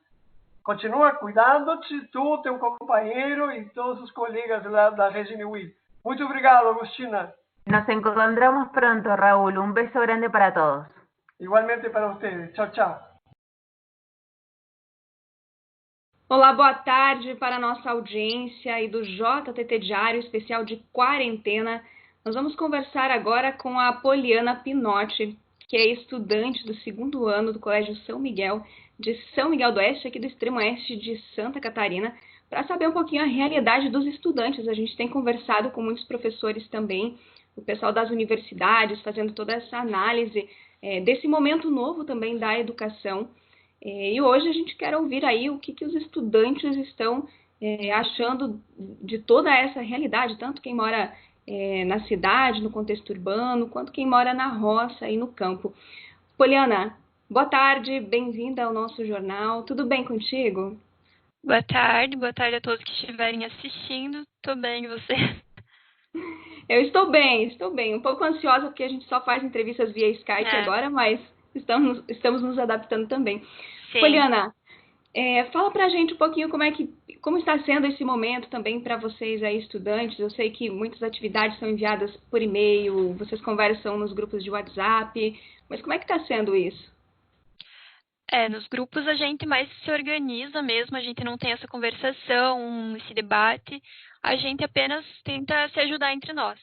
Continua cuidando-te, tu, teu companheiro e todos os colegas lá da Rede Will. Muito obrigado, Agostina. Nos encontramos pronto, Raúl. Un beso grande para todos. Igualmente para ustedes. Chao, chao. Olá, boa tarde para a nossa audiência e do JTT Diário Especial de Quarentena. Nós vamos conversar agora com a Poliana Pinotti, que é estudante do 2º ano do Colégio São Miguel, de São Miguel do Oeste, aqui do extremo oeste de Santa Catarina, para saber um pouquinho a realidade dos estudantes. A gente tem conversado com muitos professores também, o pessoal das universidades, fazendo toda essa análise desse momento novo também da educação. E hoje a gente quer ouvir aí o que os estudantes estão achando de toda essa realidade, tanto quem mora na cidade, no contexto urbano, quanto quem mora na roça e no campo. Poliana, boa tarde, bem-vinda ao nosso jornal. Tudo bem contigo? Boa tarde a todos que estiverem assistindo. Tô bem, e você? Eu estou bem. Um pouco ansiosa porque a gente só faz entrevistas via Skype agora, mas estamos nos adaptando também. Sim. Poliana, fala pra gente um pouquinho como está sendo esse momento também para vocês aí, estudantes. Eu sei que muitas atividades são enviadas por e-mail, vocês conversam nos grupos de WhatsApp, mas como é que está sendo isso? Nos grupos a gente mais se organiza mesmo, a gente não tem essa conversação, esse debate, a gente apenas tenta se ajudar entre nós.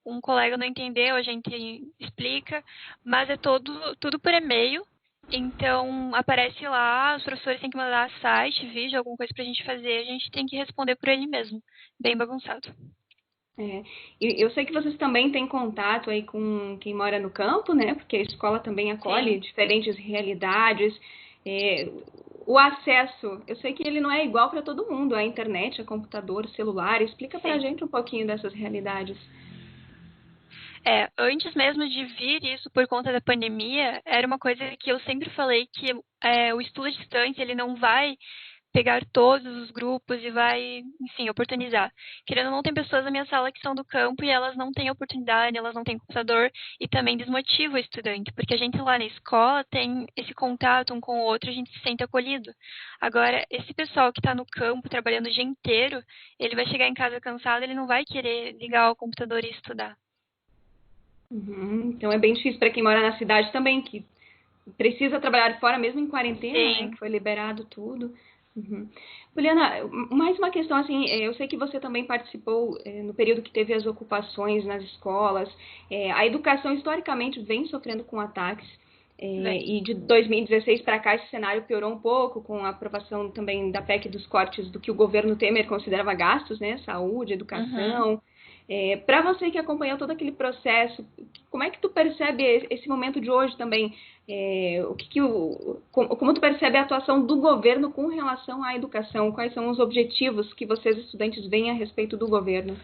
Um colega não entendeu, a gente explica, mas é tudo por e-mail. Então, aparece lá, os professores têm que mandar site, vídeo, alguma coisa pra gente fazer, a gente tem que responder por ele mesmo. Bem bagunçado. Eu sei que vocês também têm contato aí com quem mora no campo, né? Porque a escola também acolhe diferentes realidades. O acesso, eu sei que ele não é igual para todo mundo, a internet, a computador, celular. Explica pra gente um pouquinho dessas realidades. Antes mesmo de vir isso por conta da pandemia, era uma coisa que eu sempre falei que o estudo à distância, ele não vai pegar todos os grupos e vai, enfim, oportunizar. Querendo ou não, tem pessoas na minha sala que são do campo e elas não têm oportunidade, elas não têm computador e também desmotiva o estudante, porque a gente lá na escola tem esse contato um com o outro, a gente se sente acolhido. Agora, esse pessoal que está no campo, trabalhando o dia inteiro, ele vai chegar em casa cansado, ele não vai querer ligar o computador e estudar. Então é bem difícil para quem mora na cidade também, que precisa trabalhar fora, mesmo em quarentena, né, que foi liberado tudo. Poliana, mais uma questão, assim, eu sei que você também participou no período que teve as ocupações nas escolas. A educação, historicamente, vem sofrendo com ataques. E de 2016 para cá, esse cenário piorou um pouco, com a aprovação também da PEC dos cortes do que o governo Temer considerava gastos, né? Saúde, educação. Para você que acompanhou todo aquele processo, como é que tu percebe esse momento de hoje também? Como tu percebe a atuação do governo com relação à educação? Quais são os objetivos que vocês, estudantes, veem a respeito do governo?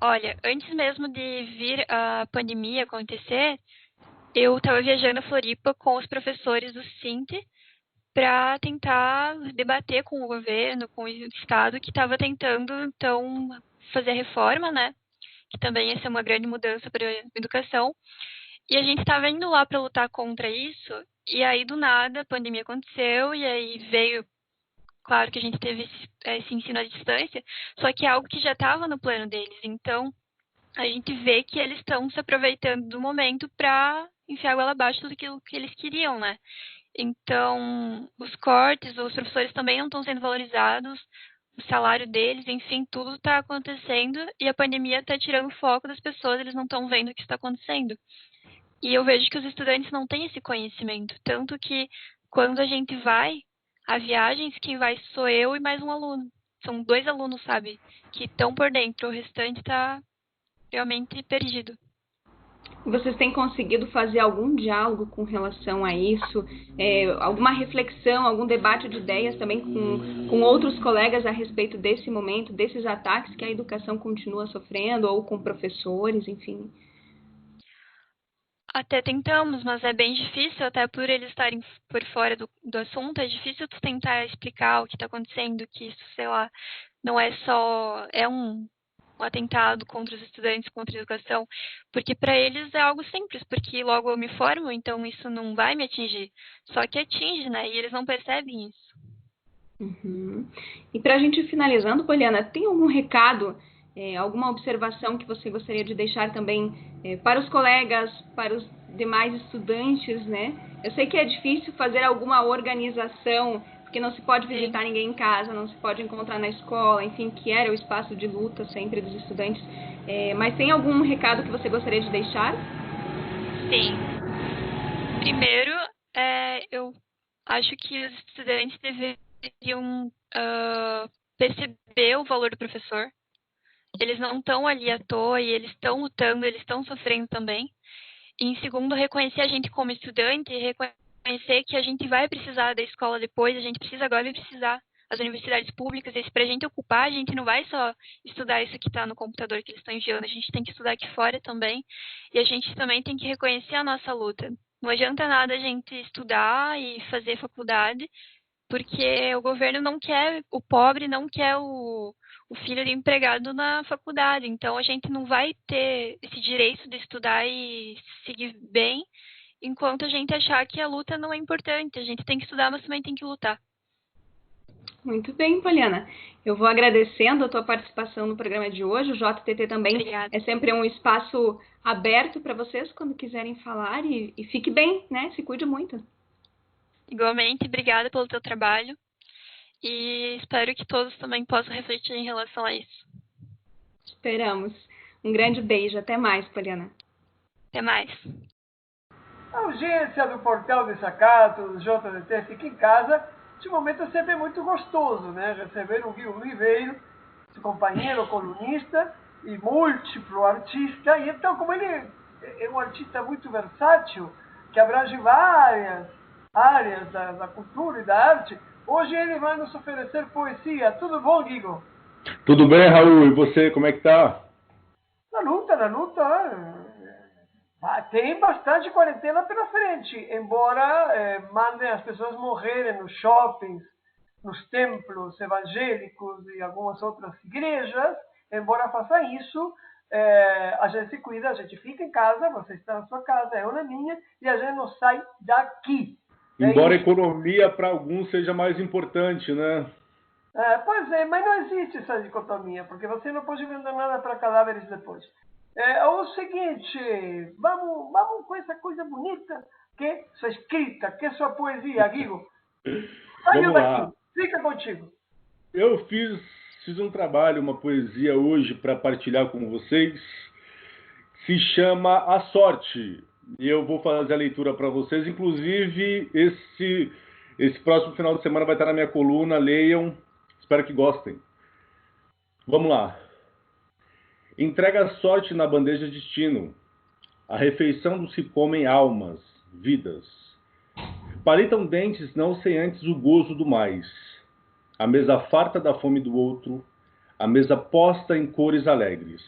Olha, antes mesmo de vir a pandemia acontecer, eu estava viajando a Floripa com os professores do SINT para tentar debater com o governo, com o Estado, que estava tentando, então, fazer a reforma, né? Que também ia ser uma grande mudança para a educação. E a gente estava indo lá para lutar contra isso, e aí, do nada, a pandemia aconteceu, e aí veio, claro que a gente teve esse ensino à distância, só que é algo que já estava no plano deles. Então, a gente vê que eles estão se aproveitando do momento para enfiar a goela abaixo do que eles queriam, né? Então, os cortes, os professores também não estão sendo valorizados, o salário deles, enfim, tudo está acontecendo e a pandemia está tirando o foco das pessoas, eles não estão vendo o que está acontecendo. E eu vejo que os estudantes não têm esse conhecimento, tanto que quando a gente vai a viagens, quem vai sou eu e mais um aluno. São 2 alunos, sabe, que estão por dentro, o restante está realmente perdido. Vocês têm conseguido fazer algum diálogo com relação a isso? Alguma reflexão, algum debate de ideias também com outros colegas a respeito desse momento, desses ataques que a educação continua sofrendo, ou com professores, enfim? Até tentamos, mas é bem difícil, até por eles estarem por fora do assunto, é difícil tu tentar explicar o que está acontecendo, que isso, sei lá, não é só... É um atentado contra os estudantes, contra a educação, porque para eles é algo simples, porque logo eu me formo, então isso não vai me atingir. Só que atinge, né? E eles não percebem isso. Uhum. E para a gente ir finalizando, Poliana, tem algum recado, alguma observação que você gostaria de deixar também para os colegas, para os demais estudantes, né? Eu sei que é difícil fazer alguma organização, porque não se pode visitar ninguém em casa, não se pode encontrar na escola, enfim, que era o espaço de luta sempre dos estudantes. Mas tem algum recado que você gostaria de deixar? Sim. Primeiro, eu acho que os estudantes deveriam perceber o valor do professor. Eles não estão ali à toa e eles estão lutando, eles estão sofrendo também. E, em segundo, reconhecer a gente como estudante e reconhecer que a gente vai precisar da escola depois, a gente precisa agora precisar das universidades públicas, e se para a gente ocupar, a gente não vai só estudar isso que está no computador que eles estão enviando, a gente tem que estudar aqui fora também, e a gente também tem que reconhecer a nossa luta. Não adianta nada a gente estudar e fazer faculdade, porque o governo não quer, o pobre não quer o filho de empregado na faculdade, então a gente não vai ter esse direito de estudar e seguir bem, enquanto a gente achar que a luta não é importante. A gente tem que estudar, mas também tem que lutar. Muito bem, Poliana. Eu vou agradecendo a tua participação no programa de hoje. O JTT também Obrigada. É sempre um espaço aberto para vocês quando quiserem falar. E fique bem, né? Se cuide muito. Igualmente, obrigada pelo teu trabalho. E espero que todos também possam refletir em relação a isso. Esperamos. Um grande beijo. Até mais, Poliana. Até mais. A audiência do Portal Desacato, do JTT Fica em Casa, esse momento é sempre muito gostoso, né? Receber o Guilherme Ribeiro, seu companheiro colunista e múltiplo artista. E então, como ele é um artista muito versátil, que abrange várias áreas da cultura e da arte, hoje ele vai nos oferecer poesia. Tudo bom, Guigo? Tudo bem, Raul. E você, como é que tá? Na luta. Tem bastante quarentena pela frente, embora mandem as pessoas morrerem nos shoppings, nos templos evangélicos e algumas outras igrejas. Embora faça isso, a gente se cuida, a gente fica em casa, você está na sua casa, eu na minha, e a gente não sai daqui. Embora a economia para alguns seja mais importante, né? Pois é, mas não existe essa dicotomia, porque você não pode vender nada para cadáveres depois. O seguinte, vamos com essa coisa bonita, que é sua escrita, que é sua poesia, Guigo. Saiu daqui, fica contigo. Eu fiz um trabalho, uma poesia hoje para partilhar com vocês. Se chama A Sorte. E eu vou fazer a leitura para vocês. Inclusive, esse próximo final de semana vai estar na minha coluna. Leiam. Espero que gostem. Vamos lá. Entrega a sorte na bandeja destino. A refeição do se comem almas, vidas. Palitam dentes não sem antes o gozo do mais. A mesa farta da fome do outro. A mesa posta em cores alegres.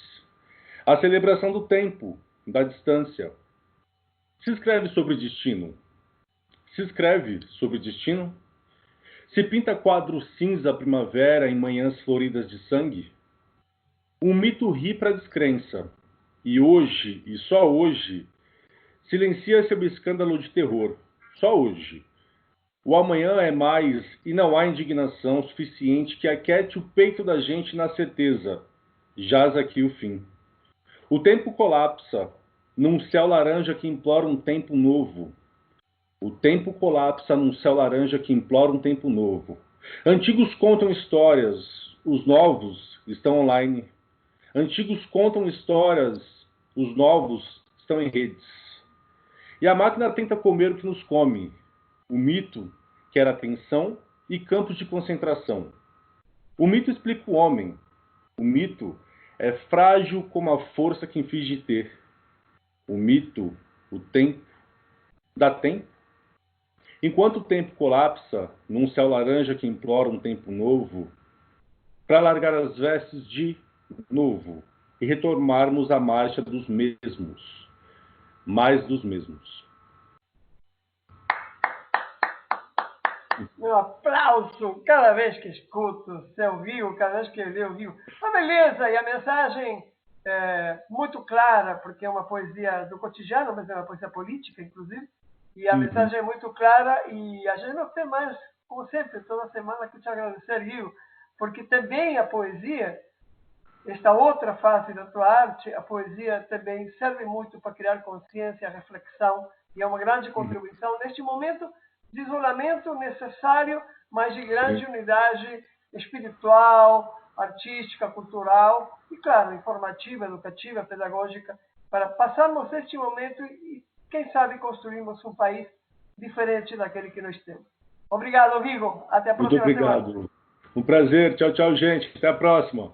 A celebração do tempo, da distância. Se escreve sobre destino. Se escreve sobre destino Se pinta quadro cinza primavera em manhãs floridas de sangue? Um mito ri para a descrença, e hoje, e só hoje, silencia-se o escândalo de terror, só hoje. O amanhã é mais, e não há indignação suficiente que aquete o peito da gente na certeza, jaz aqui o fim. O tempo colapsa, num céu laranja que implora um tempo novo. O tempo colapsa num céu laranja que implora um tempo novo. Antigos contam histórias, os novos estão online. Antigos contam histórias, os novos estão em redes. E a máquina tenta comer o que nos come. O mito quer atenção e campos de concentração. O mito explica o homem. O mito é frágil como a força que finge ter. O mito, o tempo, dá tempo. Enquanto o tempo colapsa, num céu laranja que implora um tempo novo, para largar as vestes de novo e retomarmos a marcha dos mesmos, mais dos mesmos. Meu aplauso cada vez que escuto seu vivo, cada vez que eu leio vivo. Uma beleza, e a mensagem é muito clara, porque é uma poesia do cotidiano, mas é uma poesia política, inclusive. E a mensagem é muito clara, e a gente não tem mais, como sempre, toda semana que te agradecer, Rio, porque também a poesia, esta outra fase da tua arte, a poesia também serve muito para criar consciência, reflexão, e é uma grande contribuição neste momento de isolamento necessário, mas de grande unidade espiritual, artística, cultural e, claro, informativa, educativa, pedagógica, para passarmos este momento e, quem sabe, construirmos um país diferente daquele que nós temos. Obrigado, Vigo. Até a próxima semana. Muito obrigado. Um prazer. Tchau, tchau, gente. Até a próxima.